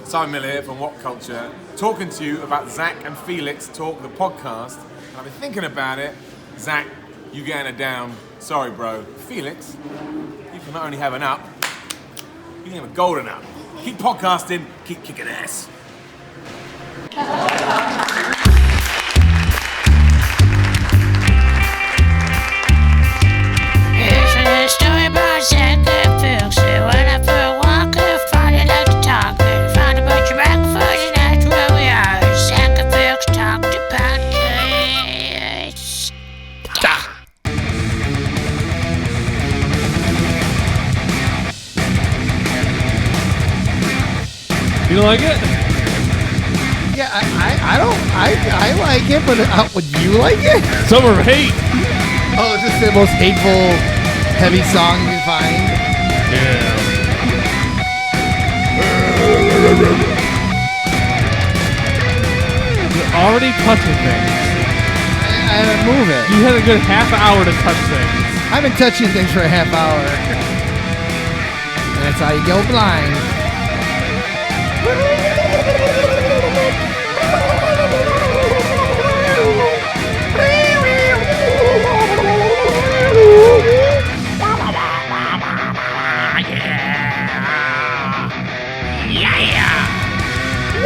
Simon Miller here from What Culture, talking to you about Zach and Felix Talk, the podcast. And I've been thinking about it. Zach, you getting it down. Sorry, bro. Felix, you can not only have an up, you can have a golden up. Keep podcasting, keep kicking ass. Here's a story about Zach and Felix. They went out for a walk and finally like to talk. They found a bunch of breakfast and that's where we are. Zach and Felix Talk to Podcast. You don't like it? Yeah, I like it, but would you like it? Some are hate. Oh, is this the most hateful, heavy song you can find? Yeah. You're already touching things. I move it. You had a good half hour to touch things. I've been touching things for a half hour. And that's how you go blind.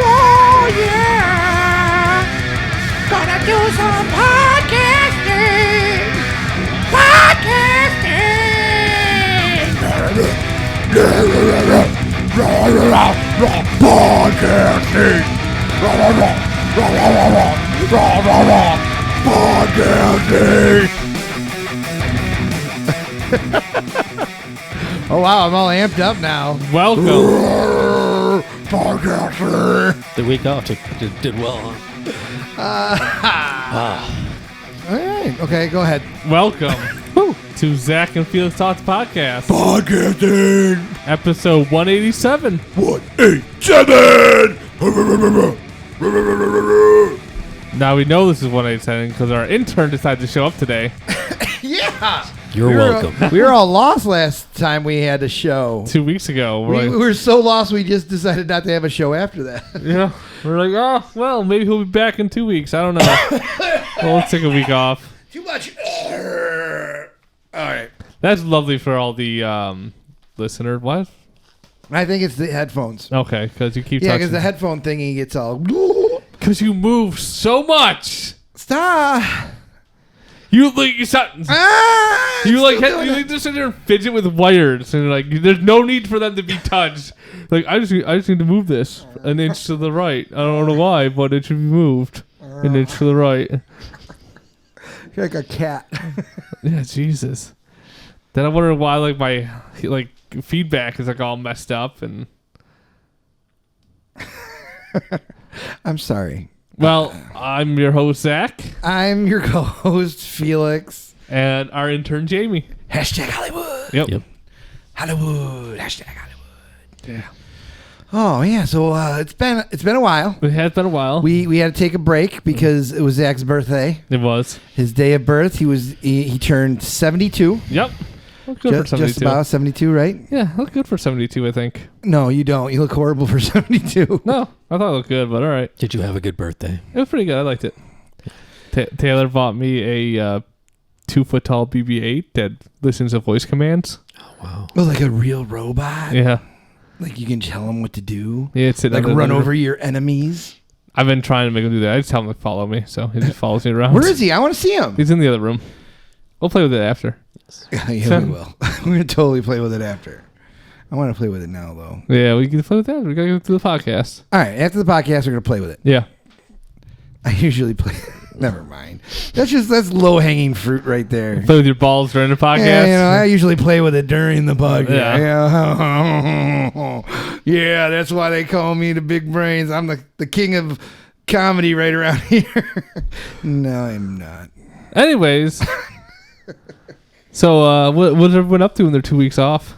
Oh yeah! Gonna do some podcasting! Oh wow, I'm all amped up now. Welcome. The week off did well, huh? All right, okay, go ahead. Welcome to Zach and Felix Talks Podcast. Podcasting! Episode 187. 187! Now we know this is 187 because our intern decided to show up today. Yeah! You're welcome. We were all lost last time we had a show. 2 weeks ago. We were so lost we just decided not to have a show after that. Yeah. We're like, oh, well, maybe he'll be back in 2 weeks. I don't know. Well, let's take a week off. Too much. All right. That's lovely for all the listeners. What? I think it's the headphones. Okay, because you keep Yeah, touching. because the headphone thingy gets all... Because you move so much. Stop. You like you stop. You just sit there and fidget with wires, and like there's no need for them to be touched. Like I just need to move this an inch to the right. I don't know why, but it should be moved an inch to the right. You're like a cat. Yeah, Jesus. Then I wonder why like my like feedback is like all messed up and. I'm sorry. Well, I'm your host Zach, I'm your co-host Felix. and our intern Jamie. Hashtag Hollywood. Yep. Hollywood. Hashtag Hollywood. Yeah. Oh yeah. So it's been a while. It has been a while. We had to take a break because it was Zach's birthday. It was. His day of birth. He turned 72. Yep. Look good for 72. Just about 72, right? Yeah, look good for 72, I think. No, you don't. You look horrible for 72. No, I thought it looked good, but all right. Did you have a good birthday? It was pretty good. I liked it. Taylor bought me a 2-foot tall BB-8 that listens to voice commands. Oh, wow. Oh, like a real robot. Yeah. Like you can tell him what to do. Yeah, it's Like run over your enemies. I've been trying to make him do that. I just tell him to follow me, so he just follows me around. Where is he? I want to see him. He's in the other room. We'll play with it after. Yeah, we will. We're going to totally play with it after. I want to play with it now, though. Yeah, we can play with that. We got to get to the podcast. All right, after the podcast, we're going to play with it. Yeah. I usually play... Never mind. That's low-hanging fruit right there. Play with your balls during the podcast. Yeah, I usually play with it during the podcast. Yeah. Yeah, that's why they call me the Big Brains. I'm the king of comedy right around here. No, I'm not. Anyways... So, what's everyone up to in their 2 weeks off?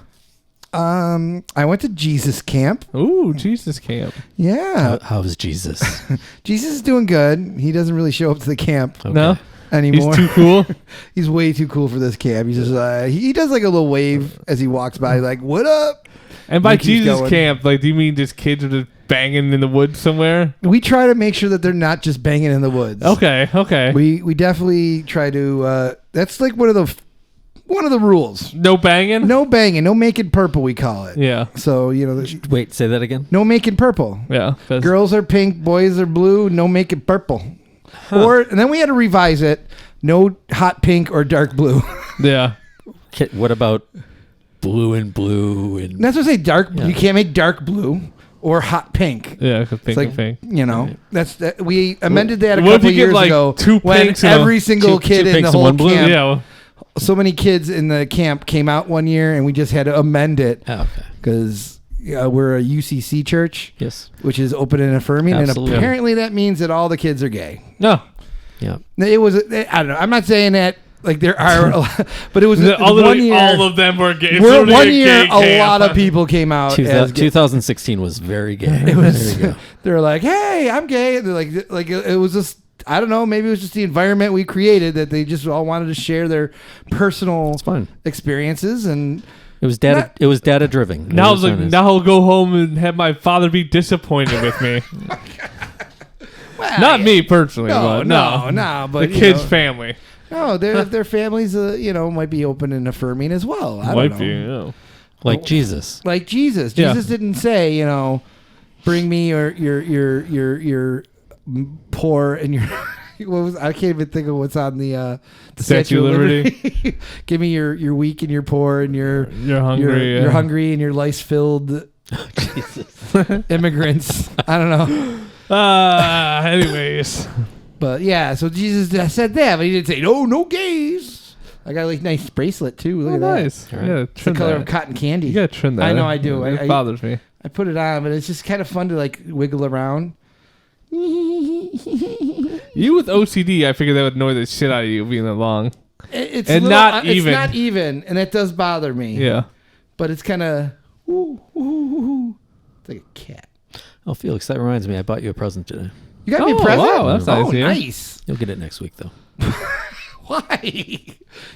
I went to Jesus camp. Ooh, Jesus camp. Yeah. How was Jesus? Jesus is doing good. He doesn't really show up to the camp. Okay. No? anymore. He's too cool. He's way too cool for this camp. He's just he does like a little wave as he walks by, like, what up? And by He keeps Jesus going. camp, like, do you mean just kids are just banging in the woods somewhere? We try to make sure that they're not just banging in the woods. Okay. We definitely try to. That's like one of the rules. No banging? No banging, no making purple. We call it. Yeah. So Wait, say that again. no making purple. Yeah. 'cause- Girls are pink, boys are blue. No making purple. And then we had to revise it. No hot pink or dark blue. Yeah. What about blue and blue and That's what I say. Dark. Yeah. You can't make dark blue or hot pink. Yeah, because pink It's like and pink. Right. That we amended that a What if couple you get, years like, ago. two when pinks and every single two kid in pinks the and whole one blue? camp. Yeah. Well, So many kids in the camp came out one year, and we just had to amend it Oh, okay. because we're a UCC church, Yes. which is open and affirming, Absolutely. and apparently that means that all the kids are gay. no. Yeah. It was. I don't know. I'm not saying that like there are, a lot, but it was one Literally year. all of them were gay. It's One literally year, gay camp. a lot of people came out as gay. 2016 was very gay. It was. There you go. They're like, "Hey, I'm gay." And they're like it was just. I don't know. Maybe it was just the environment we created that they just all wanted to share their personal It's fine. experiences, and It was data. It was data driven. Now I was like, now I'll go home and have my father be disappointed with me. Not me personally, but no. But the kid's family no, their families, might be open and affirming as well. I might don't be. know. Yeah. like Jesus. Like Jesus. Yeah. Jesus didn't say, bring me your poor and your. I can't even think of what's on the Statue of Liberty. Give me your weak and your poor and your You're hungry. you're hungry and your lice filled immigrants. I don't know. Anyways, But yeah, so Jesus said that, but he didn't say no gays. I got like nice bracelet too. Look oh, at that. nice. All right. Yeah, It's the trim color that. of cotton candy. You gotta trim that. I know I do. It bothers me. I put it on, but it's just kind of fun to like wiggle around. You with OCD, I figured that would annoy the shit out of you being that long. It's And a little- not even. It's not even, and that does bother me. Yeah. But it's kind of. It's like a cat. Oh, Felix, that reminds me. I bought you a present today. You got me a Oh, present? wow, that's nice Oh, of you. nice. You'll get it next week, though. Why?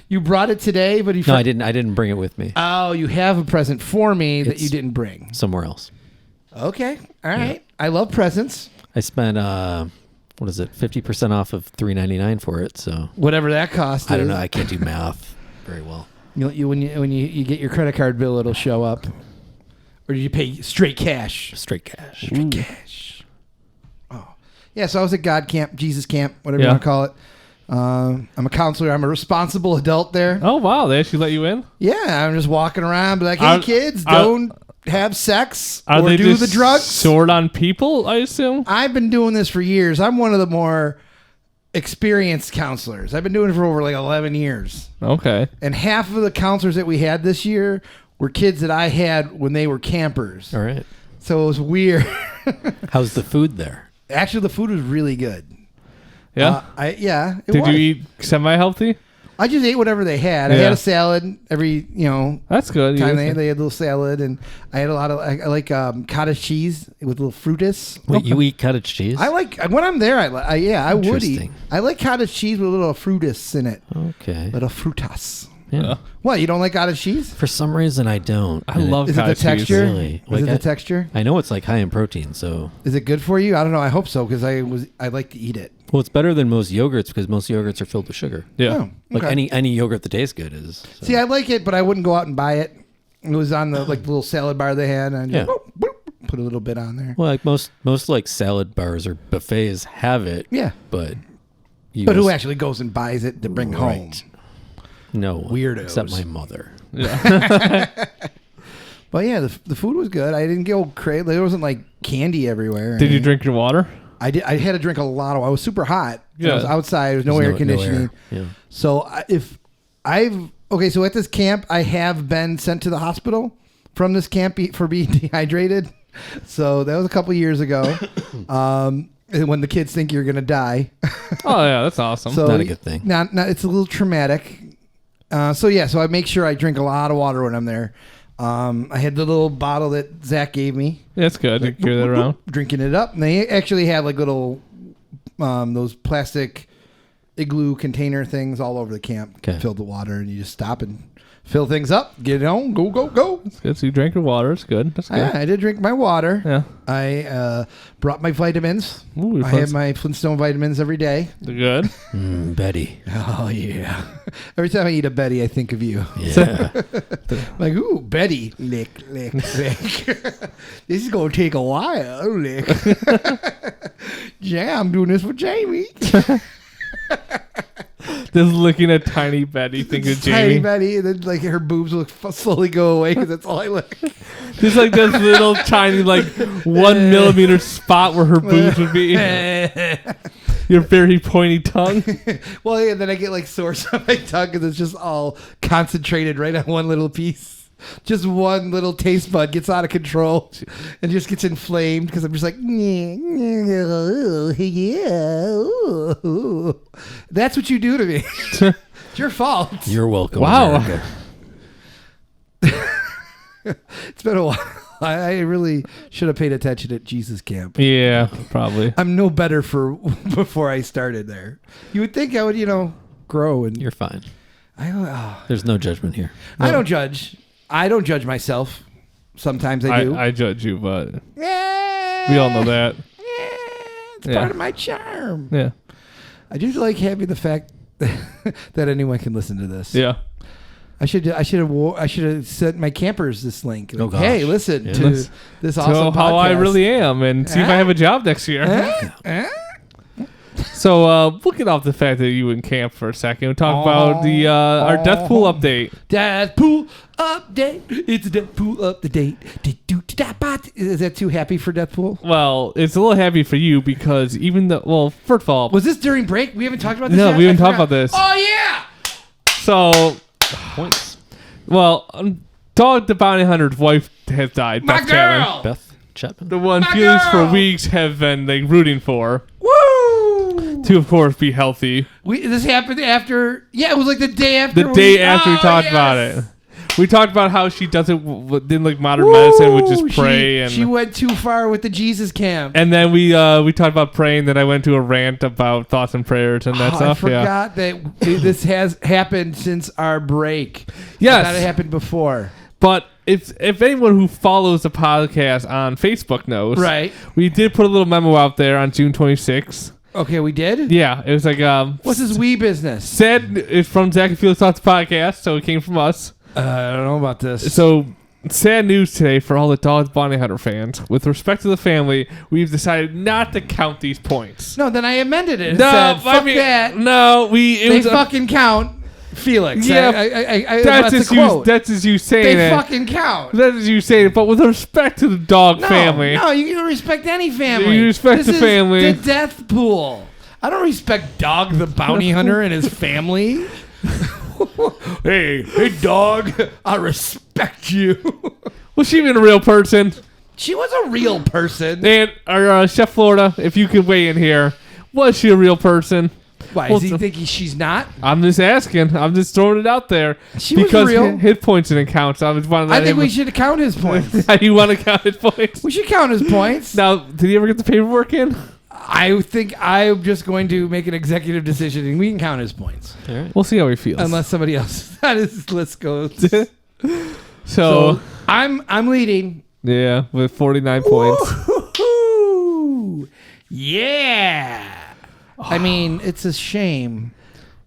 You brought it today, but you. No, I didn't. I didn't bring it with me. Oh, you have a present for me that It's- you didn't bring. Somewhere else. Okay. All right. I love presents. I spent 50% off of $3.99 for it. So Whatever that cost. I don't is. know. I can't do math very well. When you get your credit card bill, it'll show up. Or did you pay straight cash? Straight cash. Straight cash. Oh, yeah. So I was at God Camp, Jesus Camp, whatever you Yeah. want to call it. I'm a counselor. I'm a responsible adult there. Oh wow, they actually let you in? Yeah, I'm just walking around, be like, "Hey, Are- kids, are- don't have sex Are or they do just the drugs." short on people? I assume. I've been doing this for years. I'm one of the more experienced counselors. I've been doing it for over like 11 years. Okay. And half of the counselors that we had this year were kids that I had when they were campers. All right. So it was weird. How's the food there? Actually, the food was really good. Yeah. It Did was. you eat semi-healthy? I just ate whatever they had. I Yeah. had a salad every, That's good. time Yeah. they had a little salad, and I had a lot of I like cottage cheese with a little fruitus. Wait, you eat cottage cheese? I like when I'm there. I would eat. Interesting. I like cottage cheese with a little fruitus in it. Okay. Little frutas. Yeah. What, you don't like cottage cheese? For some reason, I don't. I And love Is it the cottage cheese. texture? Really? Is Like it the I- texture? I know it's like high in protein, so Is it good for you? I don't know. I hope so because I like to eat it. well, it's better than most yogurts because most yogurts are filled with sugar. Yeah. Oh, Like okay. any yogurt that tastes good is. So. See, I like it, but I wouldn't go out and buy it. It was on the little salad bar they had, and I just Yeah. put a little bit on there. Well, like most like salad bars or buffets have it. Yeah. But you But who just- actually goes and buys it to bring Right. home? No one, Weirdos. except my mother. But yeah, the food was good. I didn't go crazy. There wasn't like candy everywhere. Did you drink your water? I did. I had to drink a lot of. I was super hot. I was Yeah. outside. There was no There's air conditioning. air. Yeah. So so at this camp, I have been sent to the hospital from this camp for being dehydrated. So that was a couple years ago. When the kids think you're gonna die. Oh yeah, that's awesome. So Not a good thing. Not it's a little traumatic. So I make sure I drink a lot of water when I'm there. I had the little bottle that Zach gave me. That's good. You carry that around. Drinking it up. And they actually have like little those plastic igloo container things all over the camp. Okay. Filled with water, and you just stop and fill things up, get it on, go. It's good. So you drank your water. It's good. That's good. Yeah, I did drink my water. Yeah. I brought my vitamins. Ooh, your I have my Flintstone vitamins every day. They're good. Betty. Oh, yeah. Every time I eat a Betty, I think of you. Yeah. Like, ooh, Betty. Lick. This is going to take a while. Lick. Yeah, I'm doing this for Jamie. Just looking at tiny Betty, thinking of Tiny Jamie. Betty, and then like her boobs will slowly go away because that's all I look. Just like this little tiny, like 1 millimeter spot where her boobs would be. Your very pointy tongue. Well, yeah, then I get like sores on my tongue because it's just all concentrated right on one little piece. Just one little taste bud gets out of control and just gets inflamed because I'm just like, yeah. That's what you do to me. It's your fault. You're welcome. Wow. America. It's been a while. I really should have paid attention at Jesus Camp. Yeah, probably. I'm no better for before I started there. You would think I would, grow and You're fine. I There's no judgment here. don't judge. I don't judge myself. Sometimes I do. I judge you, but Yeah. we all know that. It's part of my charm. Yeah. I do like having the fact that anyone can listen to this. Yeah. I should have sent my campers this link. Like, Oh, gosh. hey, listen Yeah. to this awesome So how I podcast. really am and see if I have a job next year. Eh? So we'll get off the fact that you were in camp for a second. We'll talk about the our death pool update. Deathpool update. It's a Deathpool update. Is that too happy for Deathpool? Well, it's a little happy for you because first of all, Was this during break? We haven't talked about this No, yet? we haven't I talked forgot. about this. Oh, yeah. so Points. Dog the Bounty Hunter's wife has died. My Beth Chapman. girl. Beth Chapman. The one My feelings for girl. weeks have been rooting for Woo. to, of course, be healthy. This happened after. Yeah, it was like the day after. The day after we talked about it. We talked about how she didn't like modern medicine, would just pray She went too far with the Jesus camp. and then we talked about praying. Then I went to a rant about thoughts and prayers and that I stuff. Yeah. forgot that this has happened since our break. Yes. I thought it happened before. But if anyone who follows the podcast on Facebook knows, Right. we did put a little memo out there on June 26th. Okay, we did? Yeah, it was like What's this wee business? said it's from Zach and Felix Thoughts podcast, so it came from us. I don't know about this. So sad news today for all the Dog Bounty Hunter fans. With respect to the family, we've decided not to count these points. No, then I amended it. It No, said, I fuck mean, that. No, They fucking count Felix. Yeah, That's just the quote. That's just you saying They it. fucking count. That is you saying it. But with respect to the dog family, No, you don't respect any family. You respect this the is family. The death pool. I don't respect Dog the Bounty Hunter and his family. hey, dog, I respect you. was she even a real person? She was a real person. And our Chef Florida, if you could weigh in here, was she a real person? Why, Well, does he think she's not? I'm just asking. I'm just throwing it out there. She was because real. hit points didn't count. So I was wanting to I let think him- we should count his points. You want to count his points? We should count his points. Now, did he ever get the paperwork in? I think I'm just going to make an executive decision and we can count his points. All right. We'll see how he feels. Unless somebody else on his list goes. so, So I'm leading. yeah, with 49 points. Woo-hoo-hoo. Yeah. I mean, it's a shame.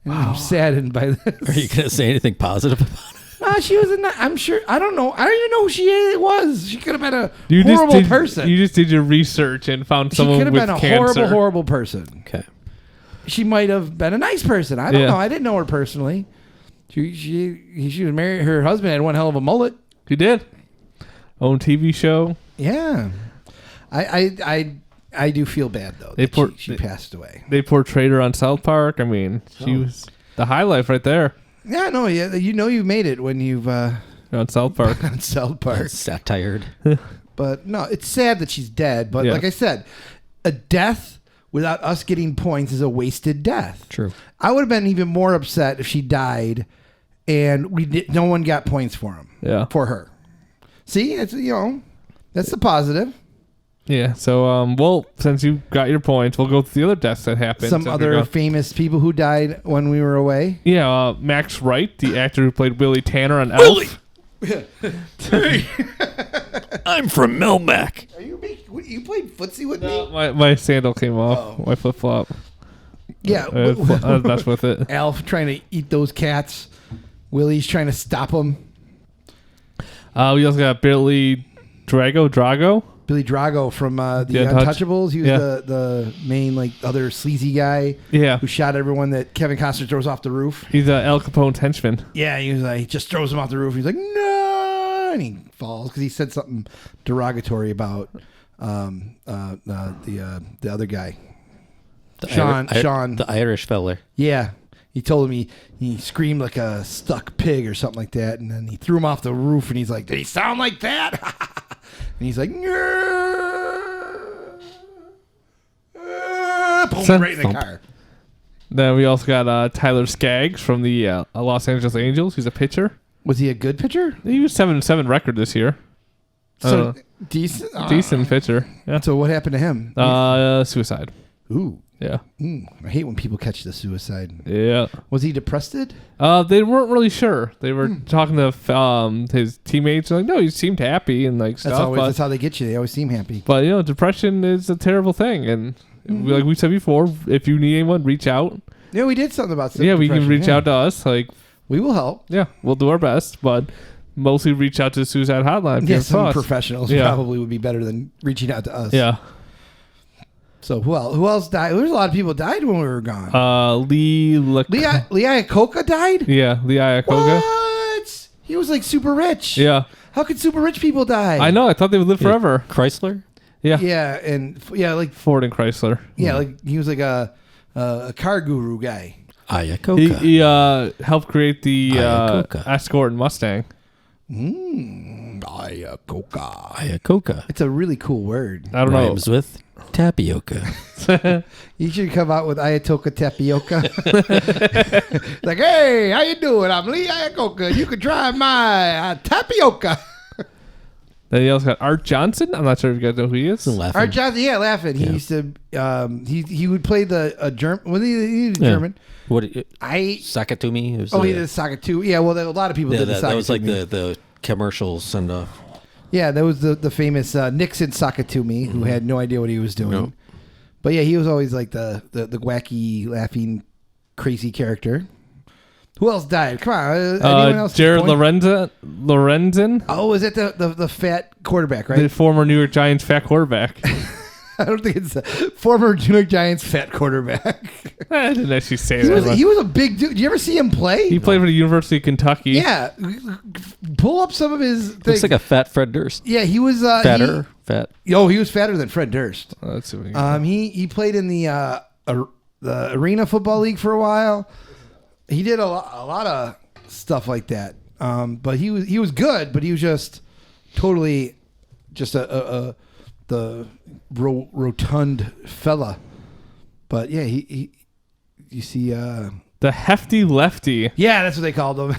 And I'm saddened by this. Are you going to say anything positive about it? No, she was I'm sure. I don't know. I don't even know who she was. She could have been a You horrible just did, person. You just did your research and found She someone could have with been a cancer. horrible person. Okay. She might have been a nice person. I don't Yeah. know. I didn't know her personally. She was married. Her husband had one hell of a mullet. He did. Own TV show. Yeah. I do feel bad though. They That she passed away. They portrayed her on South Park. I mean, she was the highlight right there Yeah, no, yeah. You know you made it when you've on South Park. on South Park. Satired. But no, it's sad that she's dead. But Yeah. like I said, a death without us getting points is a wasted death. True. I would have been even more upset if she died and no one got points for him. Yeah. For her. See, it's that's the positive. Yeah. So, well, since you got your points, we'll go through the other deaths that happened. Some other famous people who died when we were away. Yeah, Max Wright, the actor who played Willie Tanner on Elf. I'm from Melmac. You played footsie with me? My sandal came off. My flip flop. Yeah. I was messed with it. Alf trying to eat those cats. Willie's trying to stop him. We also got Billy Drago. Billy Drago from the Untouchables. He was the main other sleazy guy. Yeah. Who shot everyone that Kevin Costner throws off the roof. He's Al Capone's henchman. Yeah, he was he just throws him off the roof. He's like, no, and he falls because he said something derogatory about the other guy. Sean. The Irish feller. Yeah. He told him he screamed like a stuck pig or something like that, and then he threw him off the roof, and he's like, did he sound like that? And he's like, boom, right in the car. Then we also got Tyler Skaggs from the Los Angeles Angels. He's a pitcher. Was he a good pitcher? He was 7-7 record this year. So decent? Decent pitcher. Yeah. So what happened to him? Suicide. Ooh. Yeah. I hate when people catch the suicide. Yeah. Was he depressed? They weren't really sure. They were talking to his teammates. Like, no, he seemed happy and stuff. That's how they get you. They always seem happy. But depression is a terrible thing, and like we said before, if you need anyone, reach out. Yeah, we did something about we can reach out to us. Like, we will help. Yeah, we'll do our best, but mostly reach out to the suicide hotline. Yeah, some professionals probably would be better than reaching out to us. Yeah. So who else died? There's a lot of people died when we were gone. Lee Iacocca died? Yeah, Lee Iacocca. What? He was super rich. Yeah. How could super rich people die? I know. I thought they would live forever. Chrysler? Yeah. Yeah, and Ford and Chrysler. Yeah, he was like a car guru guy. Iacocca. He helped create the Escort and Mustang. Iacocca. It's a really cool word. I don't know. Rhymes with tapioca. You should come out with Iacocca tapioca. Like, hey, how you doing? I'm Lee Iacocca. You can try my tapioca. Then he also got Art Johnson. I'm not sure if you guys know who he is. Art Johnson, Laughing. He used to, he would play the German. Was he German? What? Sakatumi. He did Sakatumi. Yeah, well, a lot of people did the Sakatumi. That was like the commercial send off. Yeah, that was the famous Nixon Sakatumi, who had no idea what he was doing. Nope. But yeah, he was always like the wacky, laughing, crazy character. Who else died? Come on, anyone else? Jared Lorenzen. Oh, is it the fat quarterback, right? The former New York Giants fat quarterback. I don't think it's the former New York Giants fat quarterback. I didn't actually say that. He was a big dude. Did you ever see him play? He played for the University of Kentucky. Yeah. Pull up some of his things. Looks like a fat Fred Durst. Yeah, he was fatter. He was fatter than Fred Durst. Let's see what he played in the Arena Football League for a while. He did a lot of stuff like that. But he was good, but he was just totally just the rotund fella. But yeah, he you see the Hefty Lefty. Yeah, that's what they called him.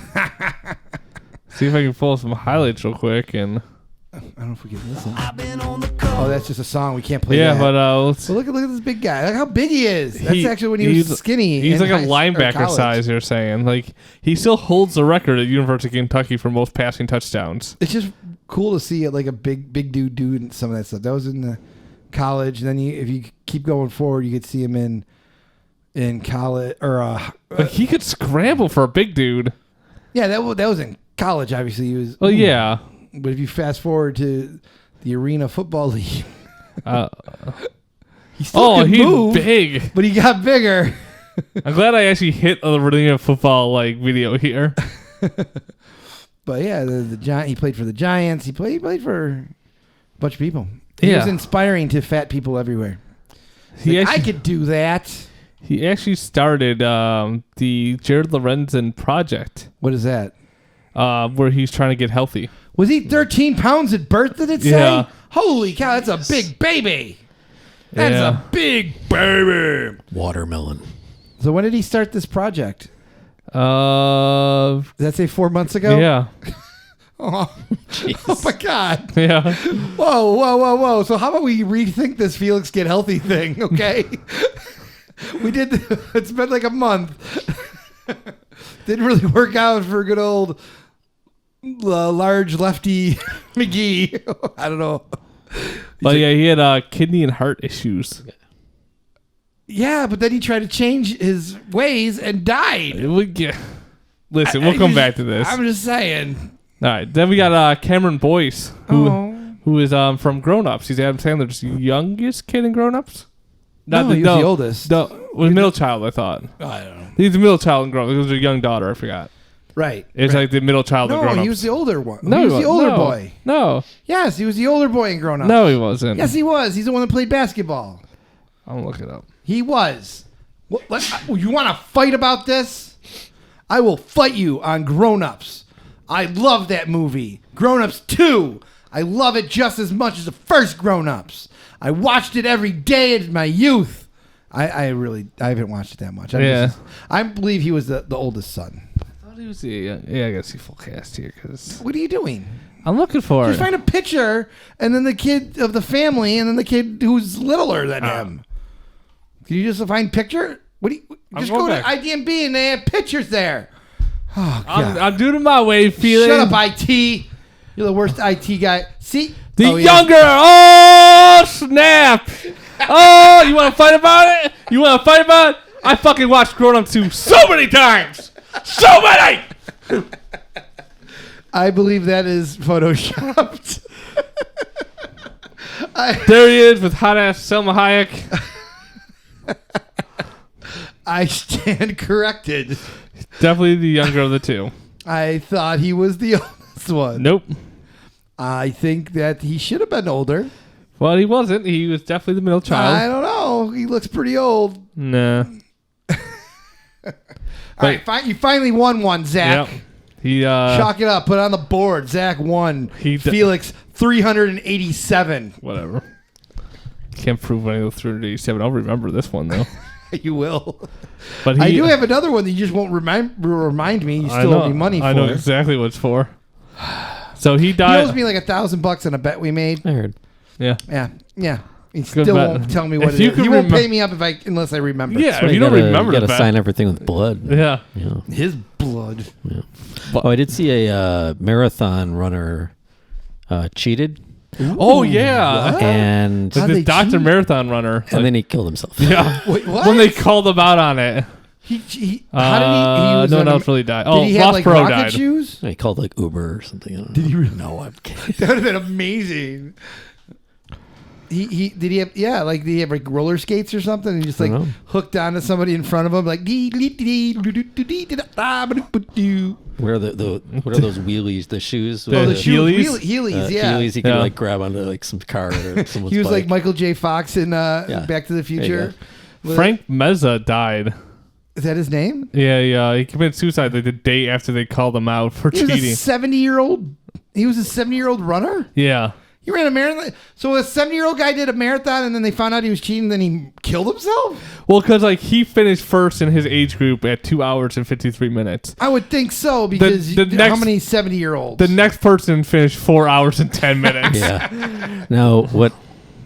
See if I can pull some highlights real quick and I don't know if we can listen. Oh, that's just a song. We can't play that. But look at this big guy. Look how big he is. That's actually when he was skinny. He's like a linebacker size, you're saying. Like, he still holds the record at University of Kentucky for most passing touchdowns. It's just cool to see like a big dude doing some of that stuff. That was in the college. And then if you keep going forward, you could see him in college or but he could scramble for a big dude. Yeah, that was in college. Obviously, he was. Well, yeah. But if you fast forward to the Arena Football League, he still could move, big, but he got bigger. I'm glad I actually hit a Arena Football video here. But yeah, the Giant. He played for the Giants. He played for a bunch of people. He was inspiring to fat people everywhere. I could do that. He actually started the Jared Lorenzen Project. What is that? Where he's trying to get healthy. Was he 13 pounds at birth, did it say? Yeah. Holy cow, that's a big baby. That's a big baby. Watermelon. So when did he start this project? Did that say 4 months ago? Yeah. Oh my God. Yeah. Whoa. So how about we rethink this Felix Get Healthy thing, okay? We did. It's been like a month. Didn't really work out for good old large lefty McGee. I don't know. But yeah, he had kidney and heart issues. Yeah, but then he tried to change his ways and died. Listen, we'll come back to this. I'm just saying. All right. Then we got Cameron Boyce, who is from Grown Ups. He's Adam Sandler's youngest kid in Grown Ups. He was the oldest. No, was middle child, I thought. I don't know. He's the middle child in Grown Ups. It was a young daughter, I forgot. Right. It's like the middle child in Grown Ups. No, he was the older one. No, he was the older no. boy. No. Yes, he was the older boy in Grown Ups. No, he wasn't. Yes, he was. He's the one that played basketball. I'll look it up. He was. You want to fight about this? I will fight you on Grown Ups. I love that movie. Grown Ups 2. I love it just as much as the first Grown Ups. I watched it every day in my youth. I haven't watched it that much. I believe he was the oldest son. I thought he was the I gotta see full cast here because What are you doing? I'm looking for Just it. find a picture and then the kid of the family and then the kid who's littler than him. Can you just find picture? What do you just go to IDMB and they have pictures there? Oh, God. I'm doing it my way, Felix. Shut up, IT. You're the worst IT guy. See? The Oh, yeah. younger. Oh, snap. Oh, you want to fight about it? You want to fight about it? I fucking watched Grown Up 2 so many times. So many. I believe that is photoshopped. There he is with hot ass Selma Hayek. I stand corrected. Definitely the younger of the two. I thought he was the oldest one. Nope. I think that he should have been older. Well, he wasn't. He was definitely the middle child. I don't know. He looks pretty old. Nah. All right, you finally won one, Zach. Yep. He Chalk it up. Put it on the board. Zach won. Felix 387. Whatever. Can't prove any of the 387. I'll remember this one though. You will. But I do have another one that you just won't remind me. You still owe me money for. I know exactly what it's for. So he died. He owes me like $1,000 on a bet we made. I heard. Yeah. Yeah. He Good still bet. won't tell me what If it you is. could He won't pay me up unless I remember. Yeah, That's why if you don't remember you gotta the bet. sign everything with blood. Yeah. His blood. Yeah. Oh, I did see a marathon runner cheated. Oh yeah. What? And How'd This they Dr. cheat? Marathon runner. and then he killed himself. Yeah. Wait, what? When they called him out on it. How did he? Was no one on else really died. Did Oh, he have Lost like Pro rocket died. shoes? He called like Uber or something. I don't know. Did he really? No, I'm kidding. That would have been amazing. Did he have did he have like roller skates or something and just like know. hooked onto somebody in front of him like Where are what are those wheelies? The shoes? The with Heelys? Heelys, yeah. Heelys. You could Yeah. like grab onto like some car or someone's He was like bike. Michael J. Fox in Back to the There you Future. Frank Meza died. Is that his name? Yeah. He committed suicide like the day after they called him out for He was cheating. a 70-year-old. He was a 70-year-old runner. Yeah. He ran a marathon. So a 70-year-old guy did a marathon, and then they found out he was cheating. Then he killed himself. Well, because like he finished first in his age group at 2 hours and 53 minutes. I would think so because The how next- many 70-year-olds? The next person finished 4 hours and 10 minutes. Yeah. Now, what?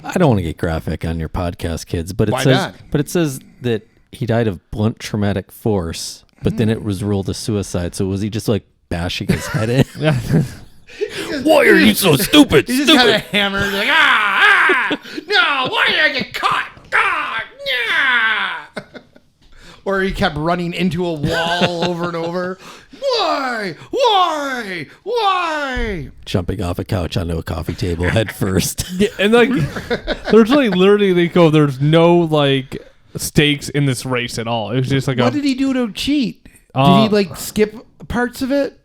I don't want to get graphic on your podcast, kids, but it Why says, not? but it says that he died of blunt traumatic force, but then it was ruled a suicide. So was he just like bashing his head in? Why are you so stupid? He just got a hammer. He's like, no, why did I get caught? Yeah. Or he kept running into a wall over and over. Why? Jumping off a couch onto a coffee table head first. Yeah, and like there's like literally they go there's no like stakes in this race at all. It was just like What did he do to cheat? Did he like skip parts of it?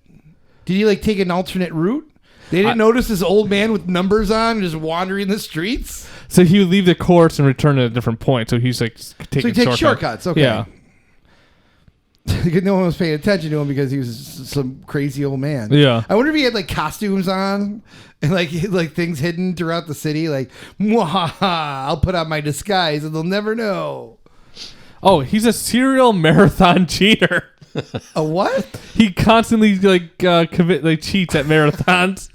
Did he like take an alternate route? They didn't notice this old man with numbers on just wandering the streets? so he would leave the course and return at a different point. So he's like taking So he takes shortcuts. Okay. Yeah. No one was paying attention to him because he was some crazy old man. Yeah. I wonder if he had like costumes on and like things hidden throughout the city. Like, Mwahaha, I'll put on my disguise and they'll never know. Oh, he's a serial marathon cheater. A what? He constantly cheats at marathons.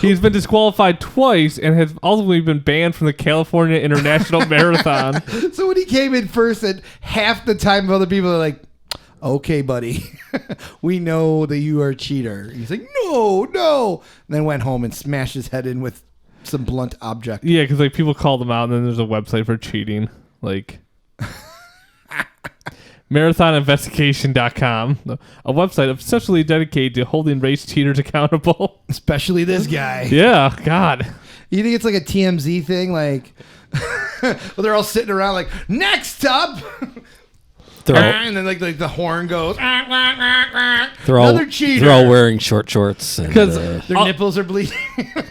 He's been disqualified twice and has ultimately been banned from the California International Marathon. So when he came in first, and half the time other people are like, "Okay, buddy, we know that you are a cheater." He's like, "No." And then went home and smashed his head in with some blunt object. Yeah, because like people called him out, and then there's a website for cheating, like marathoninvestigation.com, a website obsessively dedicated to holding race cheaters accountable. Especially this guy. Yeah, God. You think it's like a TMZ thing? Like, well, they're all sitting around like, "Next up." And then like the horn goes. Another cheater. They're all wearing short shorts. Because Their nipples are bleeding.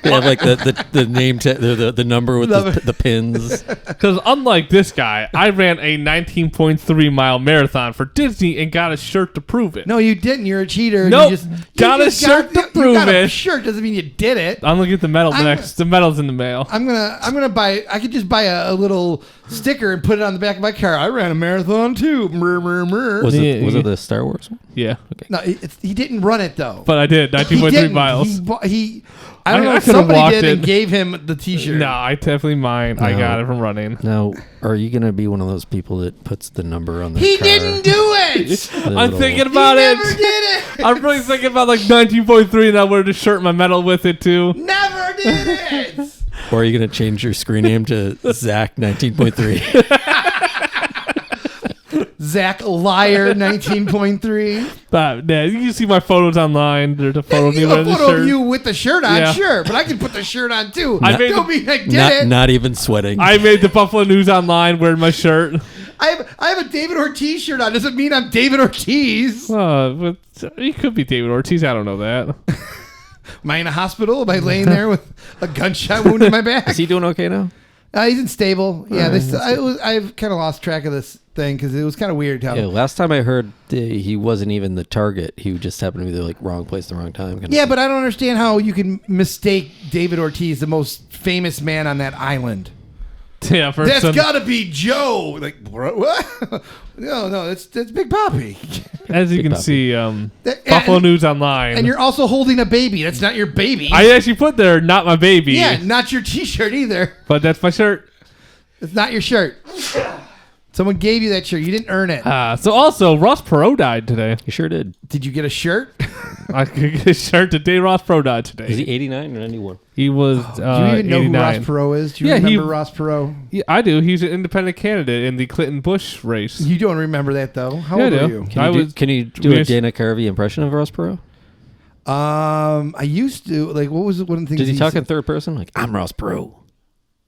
they have like the name the number with the pins. Because unlike this guy, I ran a 19.3 mile marathon for Disney and got a shirt to prove it. No, you didn't. You're a cheater. Nope. You Got a shirt to prove you got a it. shirt doesn't mean you did it. I'm gonna get the medal next. The medal's in the mail. I'm gonna buy. I could just buy a little sticker and put it on the back of my car. I ran a marathon too. Was it the Star Wars one? Yeah. Okay. No, he didn't run it though. But I did 19.3 miles. I don't know I if could've somebody walked did and it. gave him the T-shirt. No, I definitely mine. I No. got it from running. Now, are you gonna be one of those people that puts the number on the He car? didn't do it. The I'm little- thinking about He it. never did it. I'm really thinking about like 19.3, and I wear the shirt, my medal with it too. Never did it. Or are you gonna change your screen name to Zach 19.3? Zach Liar 19.3. But yeah, you can see my photos online. There's a photo of me A wearing the photo shirt. of you with the shirt on, Yeah. sure, but I can put the shirt on too. I made Don't the- mean I did it. Not even sweating. I made the Buffalo News online wearing my shirt. I have a David Ortiz shirt on. Doesn't mean I'm David Ortiz. But he could be David Ortiz. I don't know that. Am I in a hospital? Am I laying there with a gunshot wound in my back? Is he doing okay now? He's unstable. Yeah, I've kind of lost track of this thing because it was kind of weird how. Yeah, last time I heard he wasn't even the target. He just happened to be the like wrong place, the wrong time. Yeah, but I don't understand how you can mistake David Ortiz, the most famous man on that island. Yeah, for That's some, got to be Joe. Like, what? No, that's Big Papi. as you Big can Papi. see, That- Buffalo and- News online. And you're also holding a baby. That's not your baby. I actually put there, not my baby. Yeah, not your T-shirt either. But that's my shirt. It's not your shirt. Someone gave you that shirt. You didn't earn it. So also, Ross Perot died today. He sure did. Did you get a shirt? I could get a shirt today. Ross Perot died today. Is he 89 or 91? He was Do you even know 89. who Ross Perot is? Do you Yeah, he- remember Ross Perot? Yeah, I do. He's an independent candidate in the Clinton-Bush race. You don't remember that though. How Yeah, I old are do. you? Can you do a Yes. Dana Carvey impression of Ross Perot? I used to like. What was one of the things? Did he talk said? in third person? Like, I'm Ross Perot.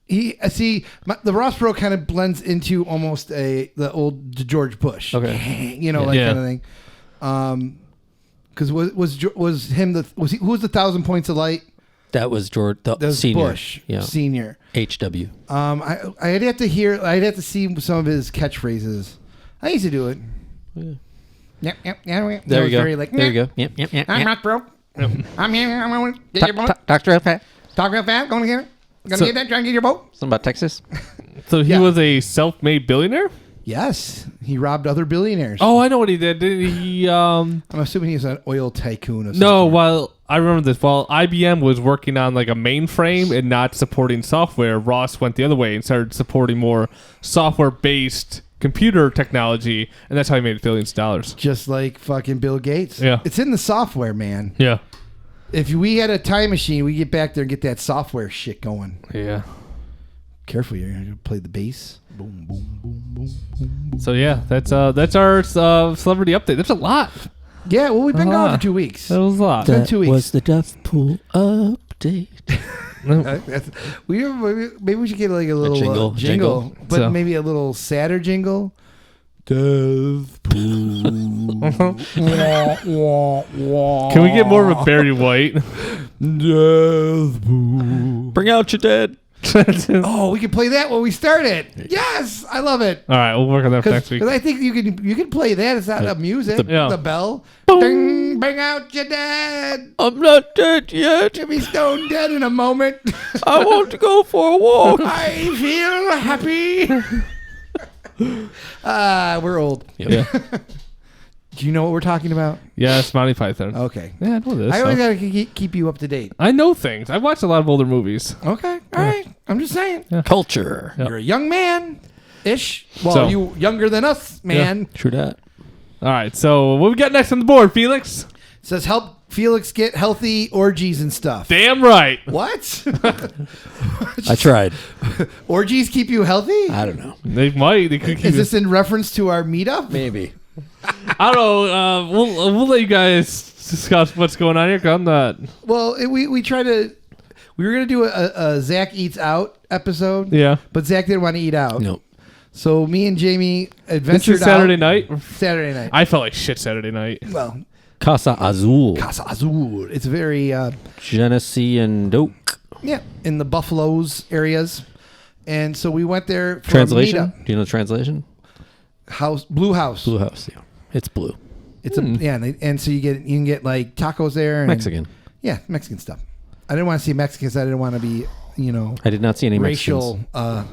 He the Ross Perot kind of blends into almost the old George Bush. Okay. You know, like Yeah. kind of thing. Because was him who was the 1,000 Points of Light? That was George, the That was senior. Bush Yeah. senior. HW. I'd have to see some of his catchphrases. I used to do it. Yep. There you go. Very like, there you go. Yep. I'm Ross Perot. I'm here. I'm going to get your boat. Dr. Elfat. Talk real fast. Going to get it. Going So- to get that. Trying to get your boat. Something about Texas? So he Yeah. was a self-made billionaire? Yes, he robbed other billionaires. Oh, I know what he did. Didn't he? I'm assuming he's an oil tycoon. Of some No, sort. while I remember this, while IBM was working on like a mainframe and not supporting software, Ross went the other way and started supporting more software-based computer technology, and that's how he made billions of dollars. Just like fucking Bill Gates. Yeah. It's in the software, man. Yeah. If we had a time machine, we get back there and get that software shit going. Yeah. Careful, you're gonna play the bass. Boom, boom, boom, boom, boom, boom. So yeah, that's our celebrity update. There's a lot. Yeah, well, we've been gone for 2 weeks. That was a lot. Been 2 weeks. was the Duff Pool update. Maybe we should get like a little jingle. jingle, but So- maybe a little sadder jingle. Death pool. Can we get more of a Barry White? Death pool. Bring out your dead. Oh, we can play that when we start it. Yes, I love it. All right, we'll work on that for next week. Because I think you can play that. It's not a music. Yeah. The bell. Ding, bring out your dead. I'm not dead yet. You'll be stone dead in a moment. I want to go for a walk. I feel happy. We're old. Yep. Yeah. Do you know what we're talking about? Yes, Monty Python. Okay. Yeah, I know this. I always stuff. got to keep you up to date. I know things. I've watched a lot of older movies. Okay. All right. I'm just saying. Culture. Yep. You're a young man-ish. Well, So- you younger than us, man. True that. All right, so what we got next on the board, Felix? Says help Felix get healthy orgies and stuff. Damn right. What? I tried. Orgies keep you healthy? I don't know. They might. They could keep Is this in reference to our meetup? Maybe. I don't know. We'll let you guys discuss what's going on here. 'Cause I'm not. Well, we were gonna do a Zach eats out episode. Yeah. But Zach didn't want to eat out. Nope. So me and Jamie This adventured is Saturday out. night. Saturday night. I felt like shit Saturday night. Well, Casa Azul. Casa Azul. It's very Genesee and Oak. in the Buffaloes areas, and so we went there for Translation? a meetup. Do you know the translation? Blue House. Blue House. Yeah. It's blue. It's and so you can get like tacos there. And, Mexican. Yeah, Mexican stuff. I didn't want to see Mexicans. I didn't want to be I did not see any racial. Mexicans.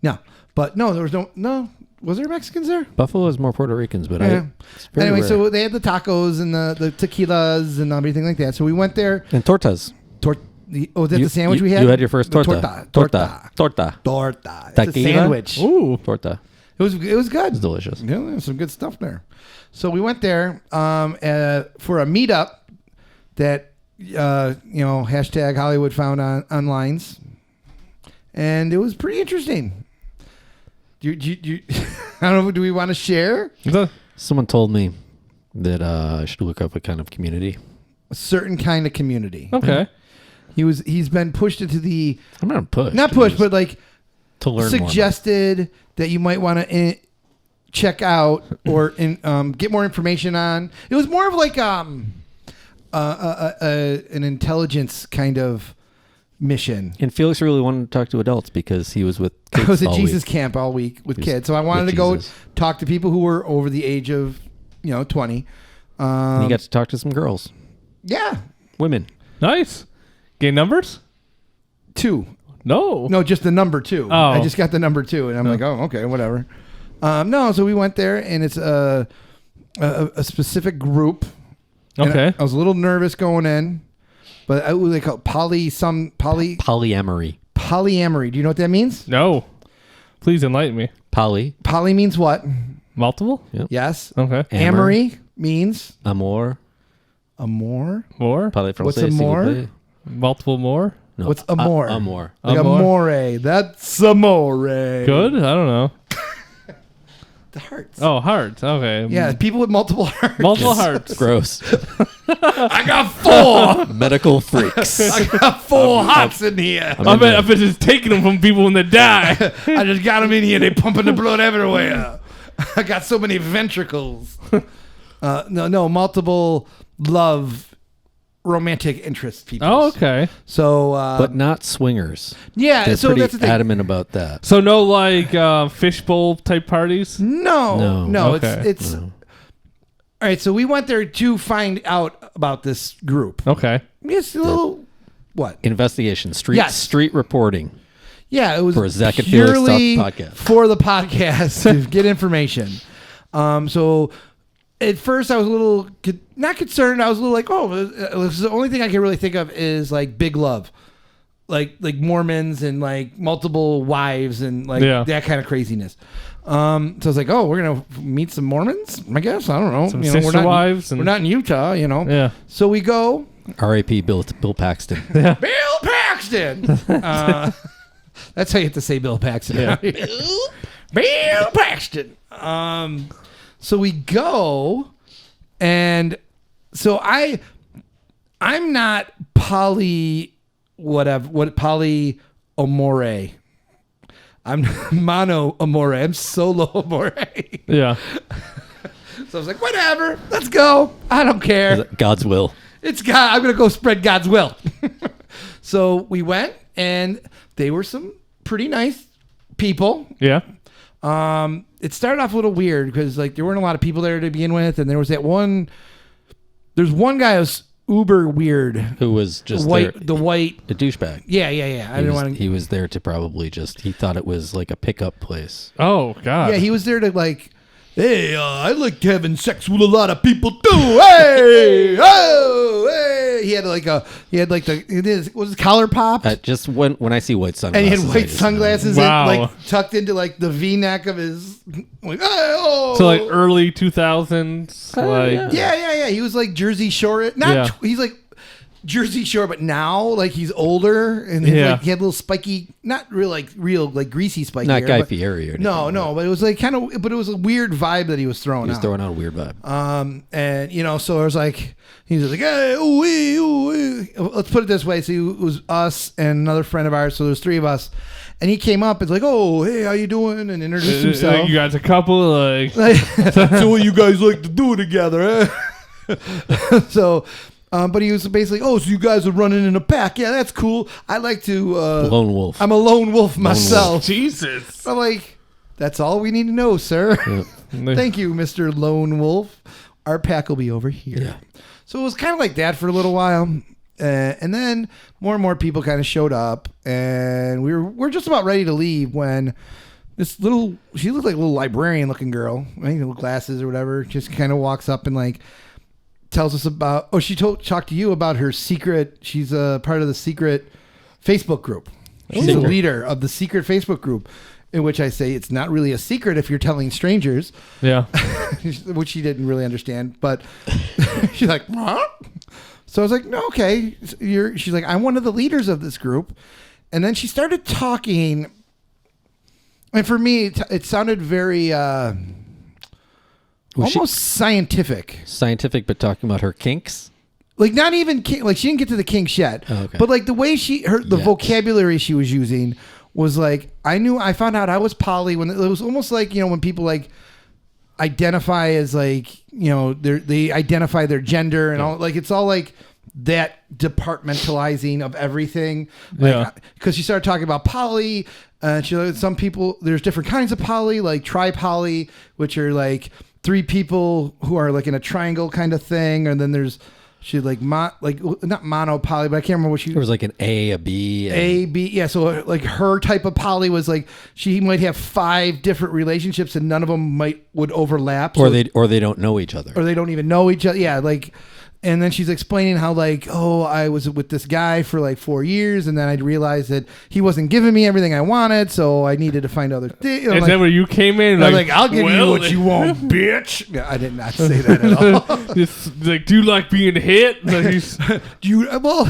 No, but no, there was no. Was there Mexicans there? Buffalo is more Puerto Ricans, but Yeah. it's very Anyway, rare. so they had the tacos and the tequilas and everything like that. So we went there. And tortas. Was that the sandwich we had? You had your first The torta. Torta. Torta. It's a Tequila? sandwich. Ooh. Torta. It was good. It's delicious. Yeah, there's some good stuff there. So we went there for a meetup that hashtag Hollywood found on lines, and it was pretty interesting. Do you I don't know. Do we want to share Someone told me that I should look up a kind of community. a certain kind of community? Okay. He's been pushed into the I'm not pushed. not pushed, but like to learn suggested that you might want to check out or get more information on. It was more of like an intelligence kind of mission. And Felix really wanted to talk to adults because he was with kids I was at all Jesus week. camp all week with He was kids, so I wanted with to go Jesus. talk to people who were over the age of 20. And he got to talk to some girls, Yeah, women. Nice. Gain numbers? 2. No. Just the number 2. Oh. I just got the number 2, and I'm like, oh, okay, whatever. No, so we went there, and it's a specific group. And Okay. I was a little nervous going in, but they call it Polyamory. polyamory. Do you know what that means? No. Please enlighten me. Poly. Poly means what? Multiple? Yes. Okay. Amory means Amor. amor. More? Parlez français, What's s'il vous amor? plaît. Multiple more? No. What's amor? Amor. Like Amor? amore. That's amore. Good? I don't know. The hearts. Oh, hearts. Okay. Yeah, people with multiple hearts. Multiple hearts. Gross. I got 4. Medical freaks. I got 4 hearts in here. I bet just taking them from people when they die. I just got them in here. They pumping the blood everywhere. I got so many ventricles. No, multiple love, romantic interest people. Oh, okay. So, but not swingers. yeah. They're So pretty that's the thing. adamant about that. So no like fishbowl type parties? No. Okay. It's No. all right. So we went there to find out about this group. Okay. It's a little what? Investigation. Street Yes. street reporting. Yeah, it was For a Zach and Felix Talk purely podcast. for the podcast to get information. So at first I was a little not concerned. I was a little like, oh, the only thing I can really think of is like big love, like Mormons and like multiple wives and like that kind of craziness. So I was like, oh, we're gonna meet some Mormons, I guess. I don't know. Some we're sister not wives we're and- not in Utah, Yeah. So we go. R.A.P. Bill Paxton. Bill Paxton. That's how you have to say Bill Paxton. Yeah. Bill Paxton. So we go, and so I'm not poly amore. I'm mono amore. I'm solo amore. Yeah. So I was like, whatever, let's go. I don't care. God's will. It's God. I'm gonna go spread God's will. So we went, and they were some pretty nice people. Yeah. It started off a little weird because like there weren't a lot of people there to begin with, and there was that one. There's one guy who's uber weird. Who was just White, there, the white. a douchebag. Yeah. I didn't want to. He was there to probably he thought it was like a pickup place. Oh God. Yeah, he was there to like. Hey, I like having sex with a lot of people too. Hey, oh, hey. He had was his collar popped? Just when I see white And sunglasses, he had white sunglasses Wow. like tucked into like the V-neck of his like oh. So like early 2000s. Like Yeah. He was like Jersey Shore. He's like Jersey Shore, but now like he's older and he had little spiky, not real like greasy spiky not hair. Guy but- Fieri or anything. No, but it was like kind of, but it was a weird vibe that he was throwing He was out. throwing out a weird vibe. And so I was like, he was like, hey, ooh. Let's put it this way. So it was us and another friend of ours. So there's three of us. And he came up and was like, oh, hey, how you doing? And introduced himself. You guys a couple like. So what you guys like to do together, eh? So, but he was basically, oh, so you guys are running in a pack. Yeah, that's cool. I like to... Lone wolf. I'm a lone wolf myself. Jesus. I'm like, that's all we need to know, sir. Thank you, Mr. Lone Wolf. Our pack will be over here. Yeah. So it was kind of like that for a little while. And then more and more people kind of showed up. And we're just about ready to leave when she looked like a little librarian looking girl, right? Little glasses or whatever, just kind of walks up and like tells us about, talked to you about her secret. She's a part of the secret Facebook group. She's the leader of the secret Facebook group, in which I say it's not really a secret if you're telling strangers. Yeah. Which she didn't really understand, but she's like, huh? So I was like, no, okay. She's like, I'm one of the leaders of this group. And then she started talking, and for me, it sounded very almost scientific. Scientific, but talking about her kinks. Like not even like she didn't get to the kinks yet. Oh, okay. But like the way the vocabulary she was using was like, I found out I was poly when it was almost like, when people like identify as like, they identify their gender and all, like it's all like that departmentalizing of everything. Like, because she started talking about poly. Some people, there's different kinds of poly, like tri-poly, which are like three people who are like in a triangle kind of thing, and then there's not monopoly, but I can't remember what There was like an A, a B. A, B, yeah. So like her type of poly was like she might have 5 different relationships, and none of them would overlap, Or they don't know each other. or they don't even know each other. Yeah, like. And then she's explaining how like, oh, I was with this guy for like 4 years, and then I realized that he wasn't giving me everything I wanted, so I needed to find other things. Is that where you came in? I'm like, I'll give you what you want, bitch. Yeah, I did not say that at all. Just like, do you like being hit? Like, Well,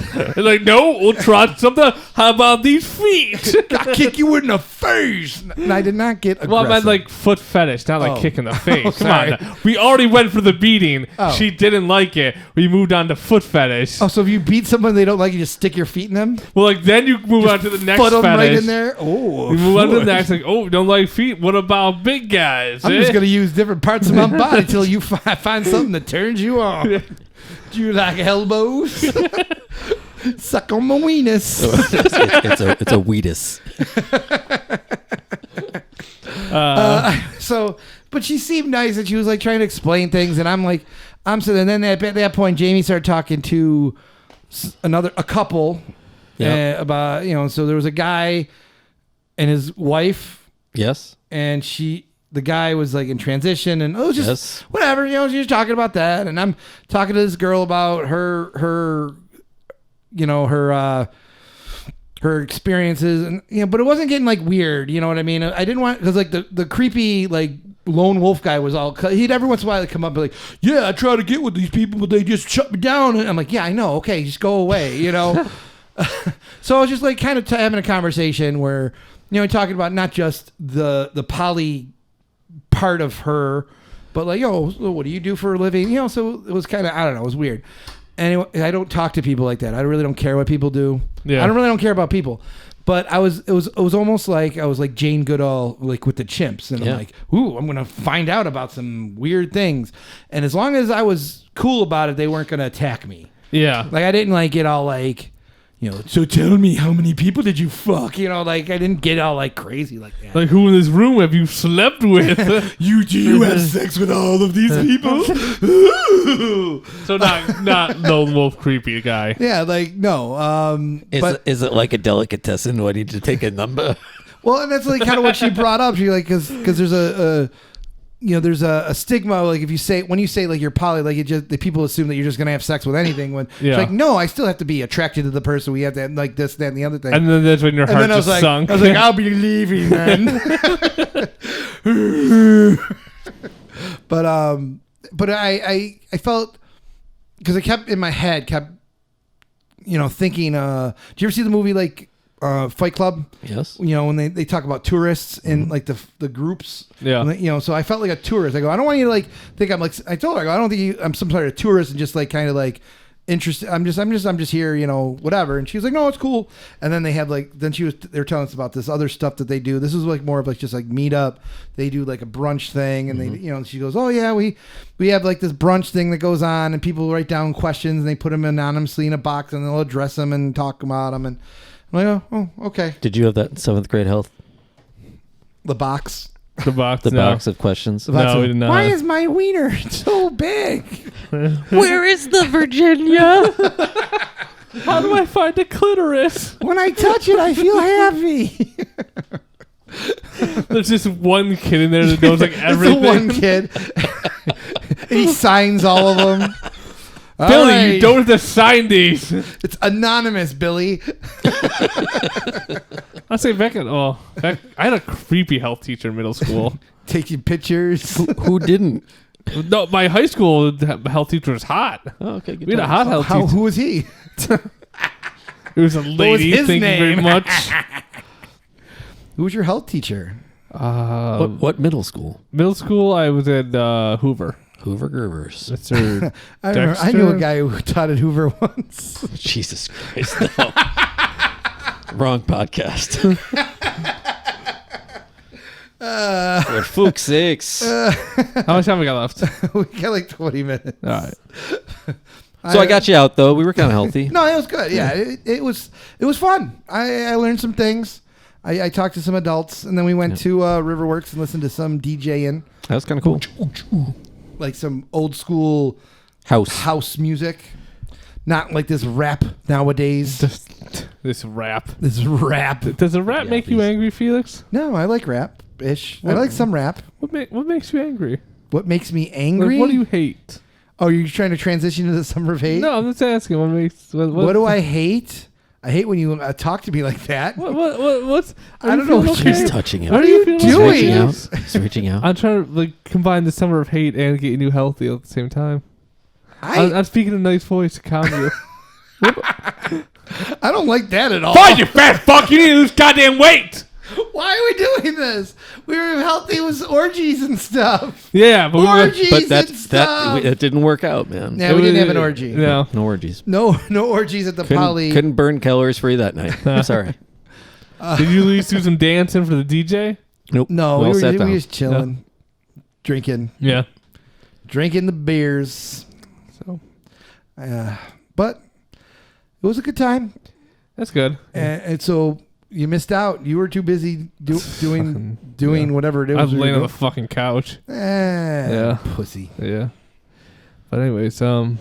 no, we'll try something. How about these feet? I'll kick you in the face. And I did not get aggressive. Well, I meant like foot fetish, not like kick in the face. sorry. Nah. We already went for the beating. Oh. She didn't like it. We moved on to foot fetish. Oh, so if you beat someone they don't like, you just stick your feet in them? Well, like then you move on to the next Put them fetish. right in there? Oh, You move on to the foot. next. Like, oh, don't like feet. What about big guys? I'm just going to use different parts of my body until you find something that turns you on. Do you like elbows? Suck on my weenus. it's a wheatus. But she seemed nice, and she was like trying to explain things, and and then at that point, Jamie started talking to a couple about, so there was a guy and his wife. Yes. And the guy was like in transition, and it was just whatever, she was talking about that, and I'm talking to this girl about her experiences, and but it wasn't getting like weird, you know what I mean? I didn't want, because like the creepy like lone wolf guy was he'd every once in a while come up and be like, yeah, I try to get with these people, but they just shut me down, and I'm like, yeah, I know, okay, just go away, So I was just like kind of having a conversation where talking about not just the poly part of her, but like, what do you do for a living? So it was kind of, I don't know, it was weird. Anyway, I don't talk to people like that. I really don't care what people do. Yeah. I don't care about people. But it was almost like I was like Jane Goodall, like with the chimps, and I'm like, ooh, I'm gonna find out about some weird things. And as long as I was cool about it, they weren't gonna attack me. Yeah. Like I didn't like get all like, so tell me, how many people did you fuck? Like I didn't get all like crazy like that. Like, who in this room have you slept with? Do you have sex with all of these people? So not no wolf creepy guy. Yeah, like no. Is it like a delicatessen? Do I need to take a number? Well, and that's like kind of what she brought up. She like because there's there's a stigma, like when you say like you're poly, like the people assume that you're just gonna have sex with anything. When it's like, no, I still have to be attracted to the person. We have to have like this, that, and the other thing. And then that's when your heart just sunk. I was like, I'll be leaving then. But I felt, because I kept in my head thinking. Do you ever see the movie like Fight Club? Yes. When they talk about tourists in like the groups. Yeah. So I felt like a tourist. I go, I don't want you to like think I'm like. I told her, I go, I don't think I'm some sort of tourist and just like kind of like interested. I'm just here, whatever. And she was like, no, it's cool. And then they had like, they're telling us about this other stuff that they do. This is like more of like just like meet up. They do like a brunch thing, and they, she goes, oh yeah, we have like this brunch thing that goes on, and people write down questions and they put them anonymously in a box, and they'll address them and talk about them. And I'm like, oh, okay. Did you have that in 7th grade health? The box. The box. The box of questions. No, we did not. Why is my wiener so big? Where is the Virginia? How do I find a clitoris? When I touch it, I feel happy. There's just one kid in there that knows like everything. It's the one kid. He signs all of them. Billy, right. you don't have to sign these. It's anonymous, Billy. I say back I had a creepy health teacher in middle school. Taking pictures. Who didn't? No, my high school health teacher was hot. Oh, okay. We had a hot health teacher. Who was he? It was a lady. his Thank you very name? much. Who was your health teacher? What middle school? Middle school, I was at Hoover. Hoover Groovers. Mr. I remember. I knew a guy who taught at Hoover once. Jesus Christ. No. Wrong podcast. For fuck's sakes. How much time we got left? We got like 20 minutes. All right. So I got you out though. We were kind of healthy. No, it was good. Yeah, it was fun. I learned some things. I talked to some adults, and then we went to Riverworks and listened to some DJing. That was kind of cool. Like some old school house music. Not like this rap nowadays. This rap. This rap. Does a rap make you angry, Felix? No, I like rap-ish. I like some rap. What makes you angry? What makes me angry? Like, what do you hate? Oh, you're trying to transition to the summer of hate? No, I'm just asking. What do I hate? I hate when you talk to me like that. What's? I don't know what He's touching him. What are you doing? He's reaching out. I'm trying to like combine the summer of hate and get you healthy at the same time. I'm speaking in a nice voice to calm you. I don't like that at all. Fine, you fat fuck! You need to lose goddamn weight. Why are we doing this? We were healthy with orgies and stuff. Yeah, but Orgies But and stuff. that didn't work out, man. Yeah, we didn't have an orgy. No. No orgies. No orgies at the poly. Couldn't burn calories free that night. I'm sorry. Did you at least do some dancing for the DJ? Nope. No, We all we sat were down. just chilling, drinking the beers. So But it was a good time. that's good. And so you missed out. You were too busy doing whatever it is. I was laying on the fucking couch. Yeah, pussy. Yeah. But anyways, so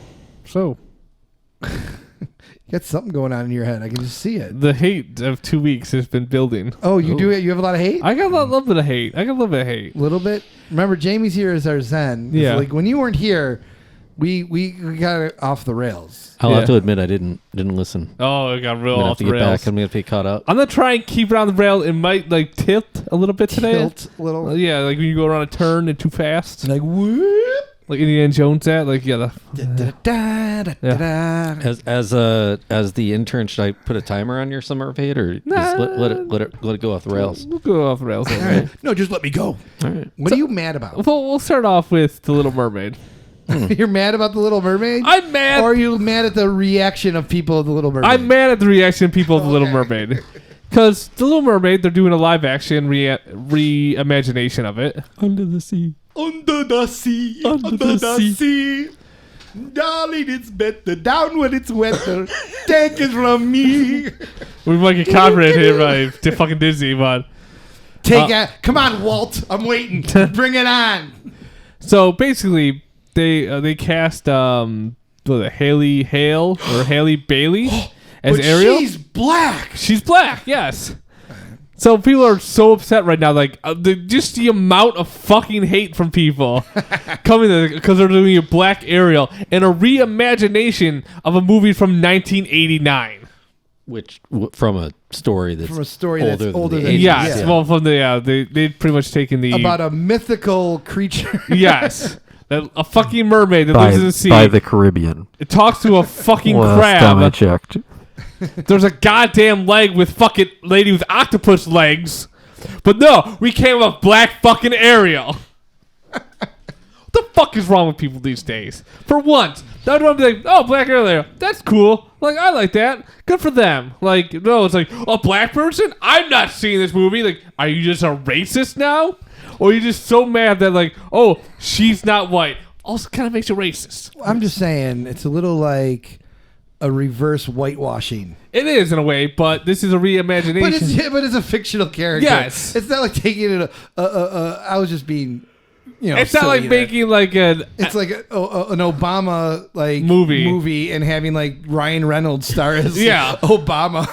You got something going on in your head. I can just see it. the hate of 2 weeks has been building. Oh, you do it. You have a lot of hate. I got a little bit of hate. A little bit. Remember, Jamie's here as our Zen. It's Yeah. like when you weren't here, we got it off the rails. I'll Yeah. have to admit I didn't listen. Oh, it got real I'm gonna have off to the get rails. back. I'm gonna have to get caught up. I'm gonna try and keep it on the rail. It might like tilt a little bit today. Tilt a little. Yeah, like when you go around a turn and too fast. Like whoop. Like Indiana Jones at like Da, da, da, da, Yeah. da. As the intern, should I put a timer on your summer of hate, or just let it go off the rails? We'll go off the rails. All right. No, just let me go. All right. What are you mad about? We'll start off with The Little Mermaid. You're mad about The Little Mermaid? I'm mad. Or are you mad at the reaction of people of The Little Mermaid? I'm mad at the reaction of people of The Little Okay. Mermaid. Because The Little Mermaid, they're doing a live action reimagination of it. Under the sea. Under the sea. Under the sea. Darling, it's better down when it's wetter. Take it from me. We might get copyrighted here by fucking Disney, but Come on, Walt. I'm waiting. Bring it on. so basically they cast Haley Hale or Haley Bailey as But Ariel. she's black. She's black, yes. So people are so upset right now, like just the amount of fucking hate from people coming because they're doing a black Ariel and a reimagination of a movie from 1989. Which from a story that's older than the Yes, 80s. Yeah. well, from they'd pretty much taken the About a mythical creature. yes, a fucking mermaid that by, lives in the sea. by the Caribbean. It talks to a fucking Last time I crab. checked. There's a goddamn leg with fucking lady with octopus legs. But no, we came up black fucking Ariel. What the fuck is wrong with people these days? For once, I don't be like, oh, black Ariel, that's cool. Like, I like that. Good for them. Like, no, it's like, a black person? I'm not seeing this movie. Like, are you just a racist now? Or are you just so mad that, like, oh, she's not white? Also kind of makes you racist. I'm just saying, it's a little like a reverse whitewashing. It is in a way, but this is a reimagination. But it's a fictional character. Yes. It's not like taking it. I was just being, It's not silly like there. making like an. It's like an Obama like Movie. and having like Ryan Reynolds star as Yeah. Obama.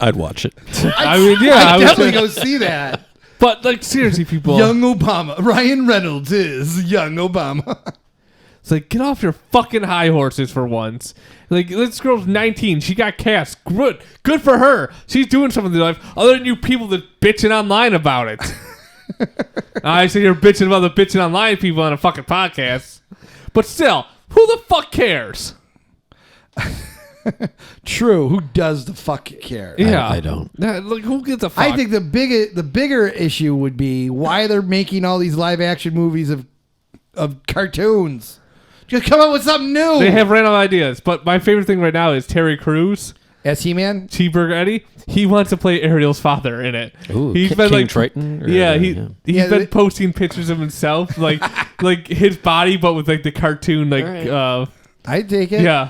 I'd watch it. I mean, yeah, I I'd would definitely say- go see that. But like seriously, people, Young Obama. Ryan Reynolds is young Obama. it's like get off your fucking high horses for once. Like this girl's 19, she got cast. Good for her. She's doing something in her life other than you people that bitching online about it. I say you're bitching about the bitching online people on a fucking podcast, but still, who the fuck cares? True. Who does the fuck care? Yeah, I don't. Like who gives a fuck? I think the bigger issue would be why they're making all these live action movies of cartoons. Just come up with something new. they have random ideas, but my favorite thing right now is Terry Crews. as He-Man. Cheeseburger Eddie, he wants to play Ariel's father in it. Ooh, he's King been like Triton? Or- yeah, he's Yeah, been they- posting pictures of himself, like like his body, but with like the cartoon, like I take it. yeah,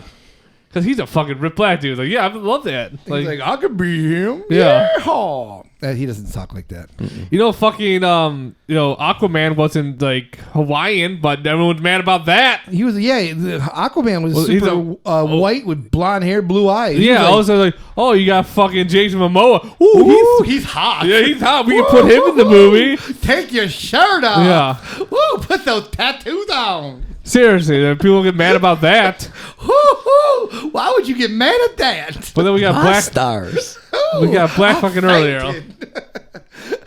because he's a fucking ripped black dude. Like yeah, I would love that. He's like, I could be him. Yeah. Yeehaw. He doesn't talk like that. you know, fucking Aquaman wasn't like Hawaiian, but everyone's mad about that. He was, the Aquaman was Well, he's super white with blonde hair, blue eyes. He Yeah, was also like, oh, you got fucking Jason Momoa. Ooh, Ooh, he's hot. yeah, he's hot. We can put him in the movie. Take your shirt off. Yeah. Woo, put those tattoos on. Seriously, people get mad about that. Woo-hoo. Why would you get mad at that? But then we got My black. stars. We got black fucking earlier. fainted.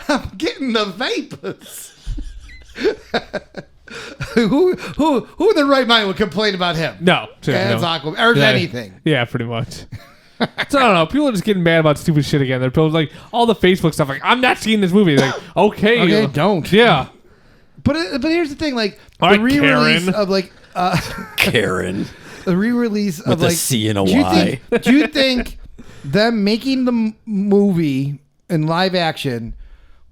I'm getting the vapors. who in their right mind would complain about him? No, seriously, As no. Aquaman, or Yeah. anything. Yeah, pretty much. So I don't know. People are just getting mad about stupid shit again. They're people like all the Facebook stuff. Like, I'm not seeing this movie. Like, okay, Okay, don't. Yeah, But here's the thing, like All the right, re-release Karen. of like Karen. the re-release of With a like C and a do you Y. think- do you think them making the movie in live action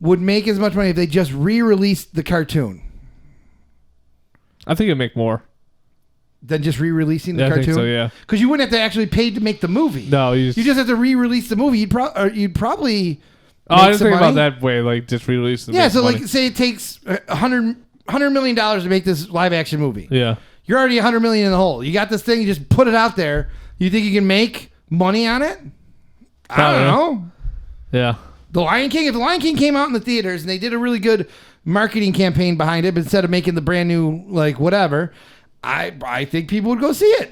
would make as much money if they just re-released the cartoon I think it'd make more. than just re-releasing the Yeah, I cartoon? think so, yeah. Because you wouldn't have to actually pay to make the movie. No, you just have to re-release the movie. You'd probably. Oh, I make didn't some think about money. that way. Like, just release the Yeah, so money. like, say it takes $100 million to make this live action movie. yeah, You're already $100 million in the hole. You got this thing. You just put it out there. You think you can make money on it? I don't Probably. know. yeah. The Lion King. If The Lion King came out in the theaters and they did a really good marketing campaign behind it, but instead of making the brand new like whatever, I think people would go see it.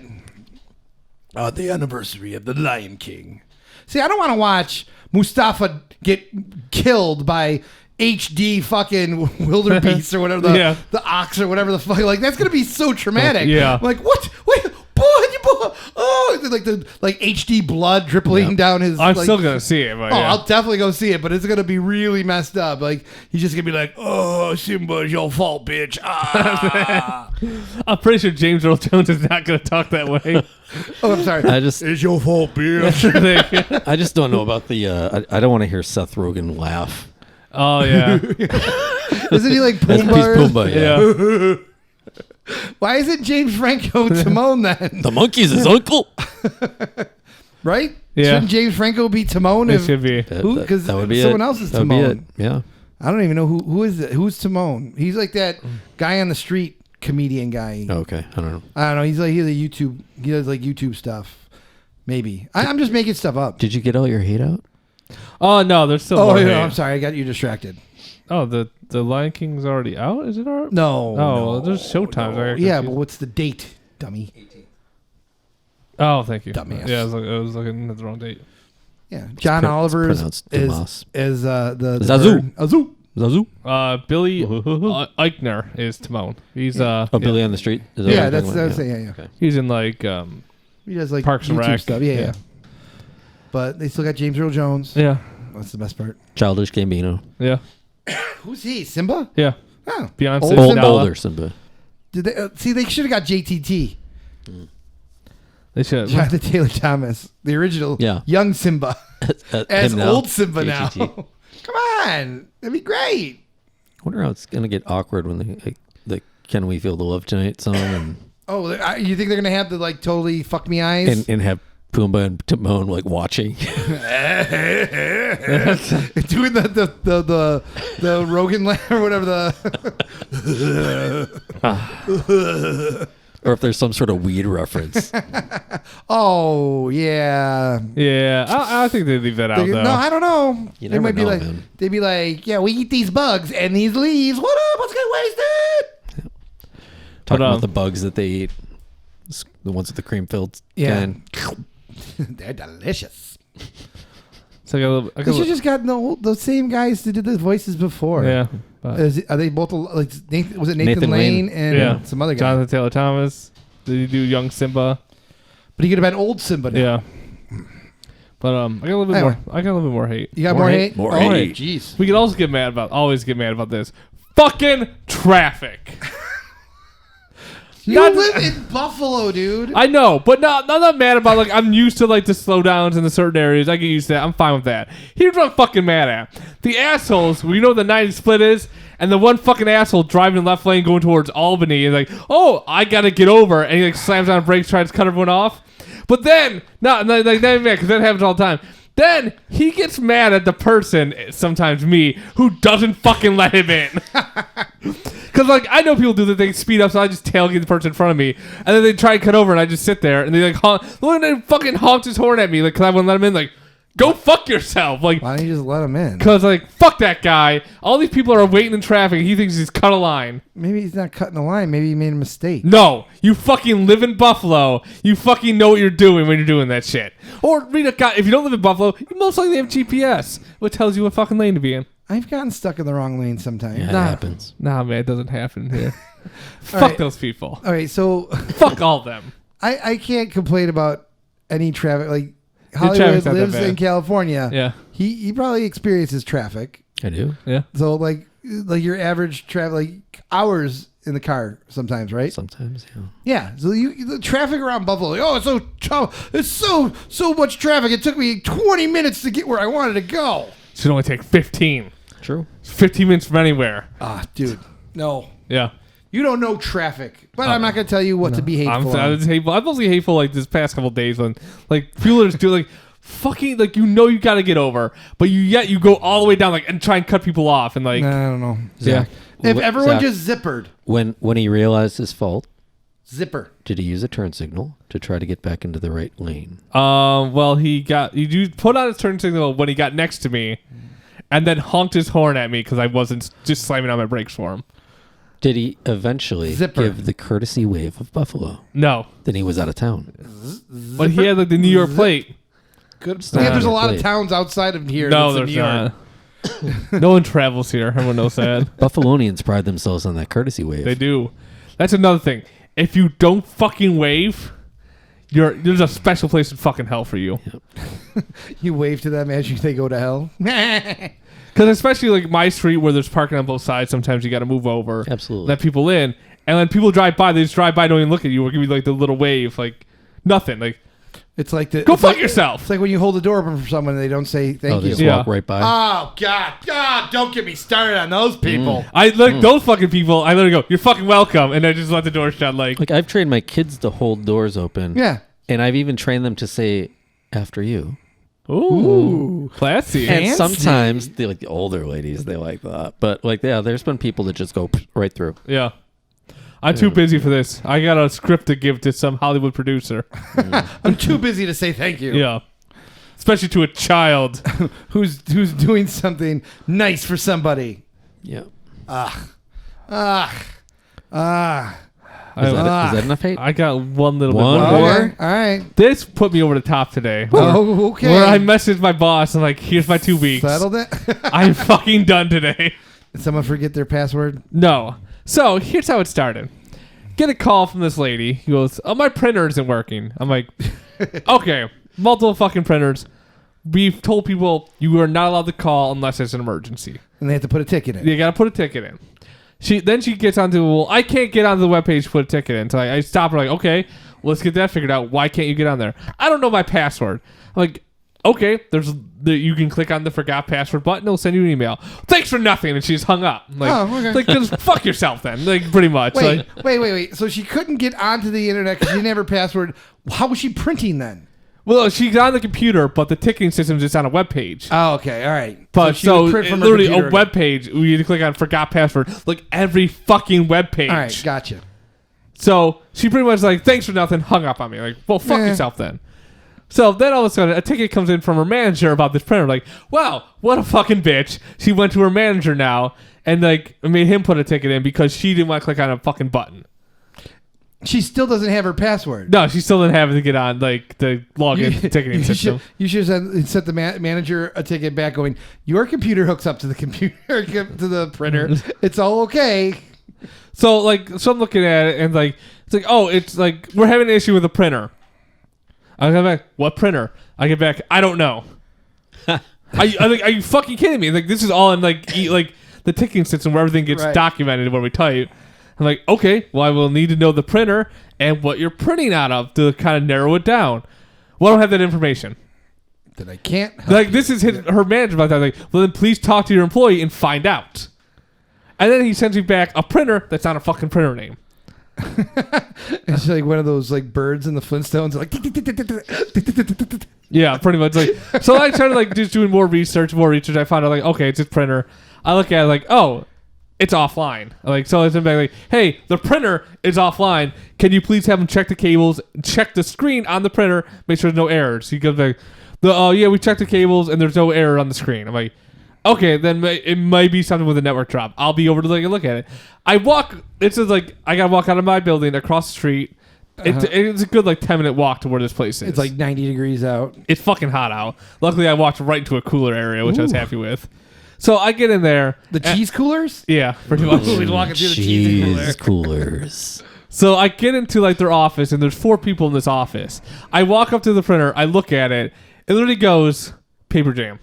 The anniversary of The Lion King. See, I don't want to watch Mustafa get killed by HD fucking wildebeest or whatever Yeah. the ox or whatever the fuck. Like that's gonna be so traumatic. Yeah. I'm like what? Wait, boy, oh, like HD blood dripping down his. I'm like, still gonna see it. But Oh, yeah. I'll definitely go see it, but it's gonna be really messed up. Like he's just gonna be like, "Oh, Simba, it's your fault, bitch." Ah. I'm pretty sure James Earl Jones is not gonna talk that way. Oh, I'm sorry. It's your fault, bitch. I just don't know about the. I don't want to hear Seth Rogen laugh. Oh yeah, Isn't he like That's Pumbaa? Pumbaa. Yeah. yeah. Why isn't James Franco Timon then? The monkey's his uncle. Right? Yeah. Shouldn't James Franco be Timon? It should be. Because That would be someone it. else is That would be Timon. it. Yeah. I don't even know who is it. Who's Timon? He's like that guy on the street comedian guy. Okay. I don't know. I don't know. He's a YouTube. He does like YouTube stuff. Maybe I'm just making stuff up. Did you get all your hate out? Oh no, there's still Oh, more. yeah, hate. I'm sorry. I got you distracted. Oh, the Lion King's already out. Is it out? No. Oh, there's showtimes. I got Yeah, but confused. what's the date, dummy? Oh, thank you. Dumbass. Yeah, I was looking at the wrong date. Yeah, John It's Oliver pronounced Dumas. is the Zazu. bird. Azu. Zazu. Billy Eichner is Timon. He's Oh, Billy on the street. Is that Yeah, what that's you're what I talking was about? saying. Yeah. Okay. he's in like He does like Parks and YouTube Rec. stuff. Yeah, Yeah. yeah. But they still got James Earl Jones. yeah, That's the best part. Childish Gambino. yeah, Who's he? Simba? yeah. Oh, Beyonce, Old Nala. Simba? Older Simba. Did they see? They should have got JTT, They should. Jonathan Taylor Thomas, the original. Yeah. Young Simba as Him now. old Simba now. JTT. Come on, that'd be great. I wonder how it's gonna get awkward when they like the "Can We Feel the Love Tonight" song and Oh, you think they're gonna have the like totally fuck me eyes? and have Pumbaa and Timon like watching. Doing the Rogan laugh or whatever the. Or if there's some sort of weed reference. Oh yeah. Yeah, I think they leave that out though. No, I don't know. You They never might be know, like, man. they'd be like, yeah, we eat these bugs and these leaves. What up? Let's get wasted. Talking But, about the bugs that they eat. The ones with the cream filled Yeah. kind. They're delicious. So I got a little, They should just got the same guys that did the voices before. yeah. But, Are they both like? Was it Nathan Nathan Lane Lane. and yeah. some other guy? Jonathan Taylor Thomas. Did he do Young Simba? But he could have been old Simba. Now. Yeah. But I got a little bit Anyway. more. I got a little bit more hate. You got more hate? More Oh, hate. Jeez. We can always get mad about this. Fucking traffic. You Not- live in Buffalo, dude. I know, but not that mad about. Like, I'm used to like the slowdowns in the certain areas. I get used to that. I'm fine with that. Here's what I'm fucking mad at: the assholes. We know what the 90 split is, and the one fucking asshole driving in left lane going towards Albany is like, "Oh, I gotta get over," and he like slams on brakes, tries to cut everyone off. But then, not like that, because that happens all the time. Then he gets mad at the person, sometimes me, who doesn't fucking let him in. Because, like, I know people do that. They speed up, so I just tailgate the person in front of me. And then they try to cut over, and I just sit there. And they, like, honk. Look, they fucking honked his horn at me, like, because I wouldn't let him in. Like, go fuck yourself. Like, Why don't you just let him in? because, like, fuck that guy. All these people are waiting in traffic. And he thinks he's cut a line. Maybe he's not cutting the line. Maybe he made a mistake. No, you fucking live in Buffalo. You fucking know what you're doing when you're doing that shit. Or, read a guy, if you don't live in Buffalo, you most likely have GPS, which tells you what fucking lane to be in. I've gotten stuck in the wrong lane sometimes. Yeah, it Nah. happens. Nah, man, it doesn't happen here. Fuck right. those people. All right, so Fuck all of them. I can't complain about any traffic. Like traffic's Hollywood not that lives bad. in California. Yeah. He probably experiences traffic. I do. Yeah. So like your average travel, like hours in the car sometimes, right? Sometimes, yeah. Yeah. So the traffic around Buffalo, like, it's so much traffic. It took me 20 minutes to get where I wanted to go. It should only take 15. True. 15 minutes from anywhere. Ah, dude, no. Yeah. You don't know traffic, but I'm not gonna tell you what to be hateful. I'm on. hateful. I'm mostly hateful like this past couple days when like people are just doing like fucking like you gotta get over, but you go all the way down like and try and cut people off and like I don't know. yeah. If everyone Zach, just zippered, when he realized his fault, zipper. did he use a turn signal to try to get back into the right lane? Well he put on his turn signal when he got next to me, and then honked his horn at me because I wasn't just slamming on my brakes for him. Did he eventually Zipper. give the courtesy wave of Buffalo? No, Then he was out of town. but he had like the New York plate. Good. not Yeah, there's a on lot the of plate. towns outside of here. No, that's in there's New York. not. No one travels here. Everyone knows that. Buffalonians pride themselves on that courtesy wave. They do. That's another thing. If you don't fucking wave, there's a special place in fucking hell for you. You wave to them as they go to hell. Because especially like my street where there's parking on both sides, sometimes you got to move over, Absolutely. let people in, and when people drive by, they just drive by, don't even look at you, or give you like the little wave, like nothing. Like It's like Go fuck yourself. It's like when you hold the door open for someone and they don't say thank They you. just walk right by. Oh God! Don't get me started on those people. I like those fucking people. I literally go, "You're fucking welcome," and I just let the door shut. Like I've trained my kids to hold doors open. Yeah. And I've even trained them to say after you. ooh, classy. And Fancy. sometimes the older ladies, they like that. But there's been people that just go right through. Yeah. I'm too busy for this. I got a script to give to some Hollywood producer. I'm too busy to say thank you. Yeah. Especially to a child. Who's doing something nice for somebody. Yeah. Ah. Is that enough hate? I got one little One bit more? more. Okay. All right. This put me over the top today. Oh, okay. Where I messaged my boss and like, here's my 2 weeks. Settled it. I'm fucking done today. Did someone forget their password? No. So here's how it started. Get a call from this lady. He goes, "Oh, my printer isn't working." I'm like, okay, multiple fucking printers. We've told people you are not allowed to call unless it's an emergency. And they have to put a ticket in. You gotta put a ticket in. She gets onto, well, I can't get onto the webpage to put a ticket in. So I stop her like, okay, let's get that figured out. Why can't you get on there? I don't know my password. I'm like, okay, you can click on the forgot password button. It'll send you an email. Thanks for nothing. And she's hung up. I'm like, Oh, okay. like, just fuck yourself then. Like, pretty much. Wait, Like, wait. So she couldn't get onto the internet because she didn't have her password. How was she printing then? well, she's on the computer, but the ticketing system is just on a web page. Oh, okay. All right. But she would print from her literally computer a web page, we need to click on forgot password, like every fucking web page. All right. Gotcha. So she pretty much like, thanks for nothing, hung up on me. Like, well, fuck Eh. yourself then. So then all of a sudden, a ticket comes in from her manager about this printer. Like, wow, what a fucking bitch. She went to her manager now and like made him put a ticket in because she didn't want to click on a fucking button. She still doesn't have her password. No, she still didn't have it to get on like the login ticketing system. You should have sent the manager a ticket back going, your computer hooks up to the computer, to the printer. It's all okay. So I'm looking at it and like, it's like, oh, it's like, we're having an issue with the printer. I come back, what printer? I get back, I don't know. Are you fucking kidding me? Like, this is all in like the ticketing system where everything gets Right. documented when we type. I'm like, okay, well, I will need to know the printer and what you're printing out of to kind of narrow it down. Well, I don't have that information. That I can't help. Like, this is her manager about that. Like, well, then please talk to your employee and find out. And then he sends me back a printer that's not a fucking printer name. It's like one of those like birds in the Flintstones, like. Yeah, pretty much. Like, so I started like just doing more research. I found out like, okay, it's this printer. I look at it like, oh, it's offline. Like, so I sent back like, hey, the printer is offline. Can you please have them check the cables, check the screen on the printer, make sure there's no errors. He goes like, yeah, we checked the cables and there's no error on the screen. I'm like, okay, then it might be something with a network drop. I'll be over to like look at it. It's just like I gotta walk out of my building across the street. It's a good like 10-minute walk to where this place is. It's like 90 degrees out. It's fucking hot out. Luckily, I walked right into a cooler area, which I was happy with. So I get in there. The cheese coolers? Yeah, pretty much. He's walking through the cheese cooler. Cheese coolers. So I get into like their office, and there's 4 people in this office. I walk up to the printer. I look at it. It literally goes paper jam.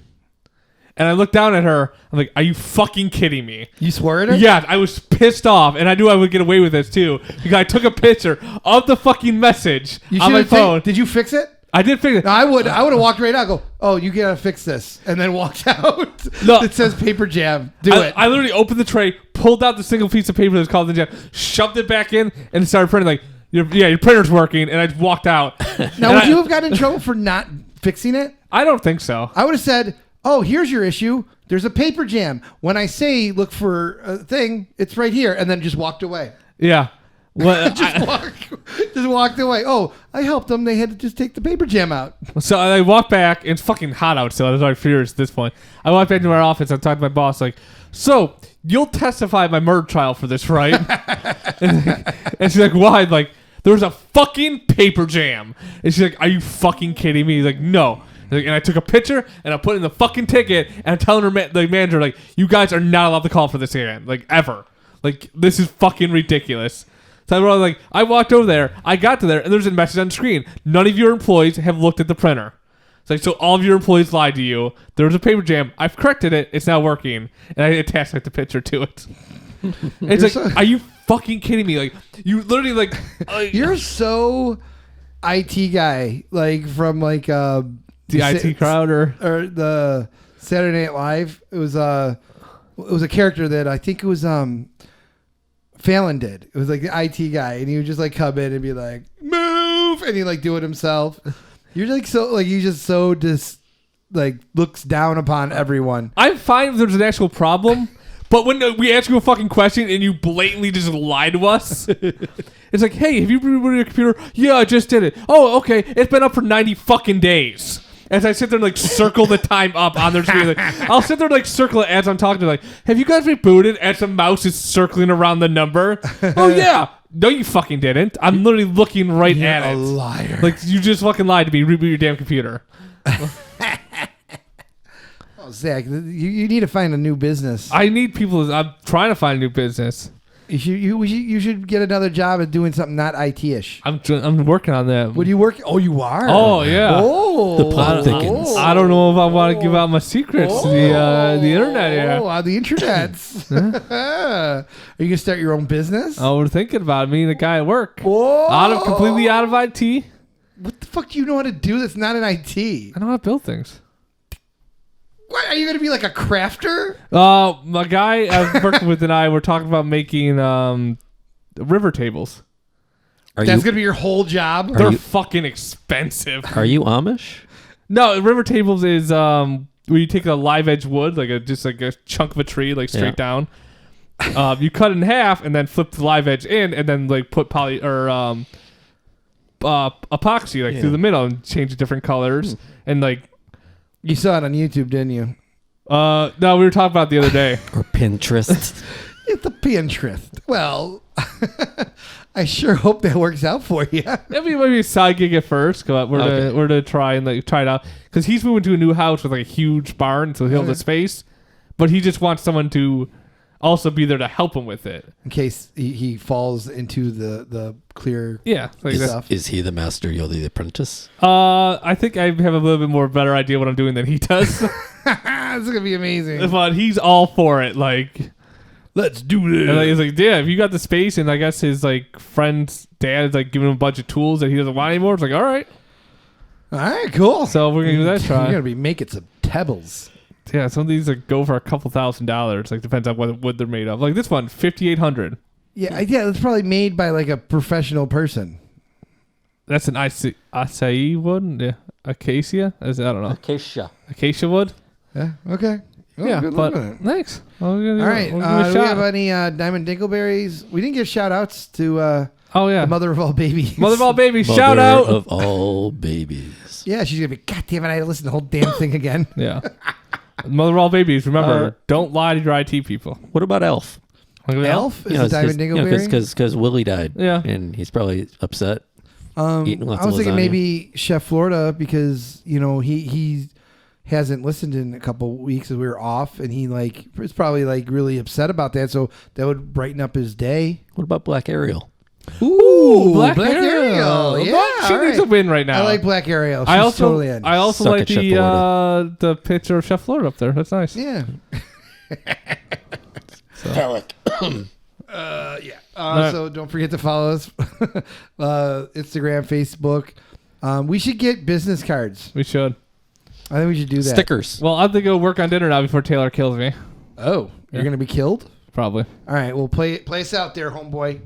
And I look down at her. I'm like, are you fucking kidding me? You swore at her? Yeah, I was pissed off, and I knew I would get away with this too because I took a picture of the fucking message You on my should've phone. Did you fix it? I did fix it. No, I would have walked right out and go, oh, you gotta fix this. And then walked out. No. It says paper jam. Do it. I literally opened the tray, pulled out the single piece of paper that's called the jam, shoved it back in, and started printing. Like, your printer's working, and I just walked out. Now, would you have gotten in trouble for not fixing it? I don't think so. I would have said, oh, here's your issue. There's a paper jam. When I say look for a thing, it's right here. And then just walked away. Yeah. Well, Just walked away. Oh, I helped them. They had to just take the paper jam out. so I walked back. It's fuking hot out still. I was already furious at this point. I walked back to our office. I talked to my boss like, so you'll testify at my murder trial for this, right? and she's like, why? Like, there was a fucking paper jam. And she's like, are you fucking kidding me? He's like, no. And I took a picture and I put it in the fucking ticket and I'm telling her the manager like, you guys are not allowed to call for this again, like ever. Like, this is fucking ridiculous. So I walked over there, I got to there, and there's a message on the screen. None of your employees have looked at the printer. It's like, so all of your employees lied to you. There was a paper jam. I've corrected it. It's now working. And I attached like the picture to it. It's like, are you fucking kidding me? Like, you literally like... You're so IT guy, like from like The IT crowd or the Saturday Night Live. It was a character that I think it was Fallon did. It was like the IT guy, and he would just like come in and be like, "Move," and he like do it himself. You're like so like you just so just like looks down upon everyone. I'm fine if there's an actual problem, but when we ask you a fucking question and you blatantly just lie to us, it's like, hey, have you rebooted your computer? Yeah, I just did it. Oh, okay. It's been up for 90 fucking days. As I sit there and like circle the time up on their screen, like, I'll sit there and like circle it as I'm talking to like, have you guys rebooted? As the mouse is circling around the number. Oh yeah. No, you fucking didn't. I'm literally looking right at it. A liar. Like you just fucking lied to me. Reboot your damn computer. Oh, Zach, you need to find a new business. I need people. I'm trying to find a new business. You should get another job at doing something not IT-ish. I'm working on that. Would you work? Oh, you are. Oh yeah. Oh, The plot thickens. I don't know if I want to give out my secrets to the internet here. Oh, on the internets. Are you gonna start your own business? Oh, we're thinking about me and a guy at work. Whoa. Completely out of IT. What the fuck do you know how to do that's not in IT? I know how to build things. What, are you going to be like a crafter? My guy I was working with and I were talking about making river tables. That's going to be your whole job? They're fucking expensive. Are you Amish? No, river tables is where you take a live edge wood, like just like a chunk of a tree, like straight down. You cut it in half and then flip the live edge in, and then like put poly or epoxy like through the middle and change the different colors and like. You saw it on YouTube, didn't you? No, we were talking about it the other day. Or Pinterest? It's a Pinterest. Well, I sure hope that works out for you. Maybe a side gig at first, but we're to try and like try it out because he's moving to a new house with like a huge barn, so he'll have the space. But he just wants someone to also be there to help him with it in case he falls into the clear stuff. Is he the master? You're the apprentice? I think I have a little bit more better idea what I'm doing than he does. This is gonna be amazing. But he's all for it. Like, let's do this. And like, he's like, yeah, if you got the space, and I guess his like friend's dad is like giving him a bunch of tools that he doesn't want anymore. It's like, all right, cool. So we're gonna give that a try. You're gonna be making some pebbles. Yeah, some of these like go for a couple $1,000s. Like depends on what wood they're made of. Like this one, $5,800. Yeah, it's probably made by like a professional person. That's an acai wood. Yeah, acacia. I don't know. Acacia wood. Yeah. Okay. Oh, yeah, good but luck with it. thanks. All right. Do we have any Diamond Dingleberries? We didn't give shout outs to the mother of all babies. Mother of all babies. Mother Shout out of all babies. Yeah, she's gonna be. God damn it! I had to listen to the whole damn thing again. Yeah. Mother of all babies. Remember, don't lie to your IT people. What about Elf? Elf is a Diamond Dingleberry. Because Willie died. Yeah, and he's probably upset. Eating lots I was thinking maybe Chef Florida because he hasn't listened in a couple weeks as we were off, and he like is probably like really upset about that. So that would brighten up his day. What about Black Ariel? Ooh, Black Ariel. Yeah, she needs a win right now. I like Black Ariel. She's I also totally in. I also Suck like it, Chef the picture of Chef Florida up there. That's nice. Yeah. Phallic. So don't forget to follow us, Instagram, Facebook. We should get business cards. We should. I think we should do that. Stickers. Well, I have to go work on dinner now before Taylor kills me. Oh, you're gonna be killed? Probably. All right, well play us out there, homeboy.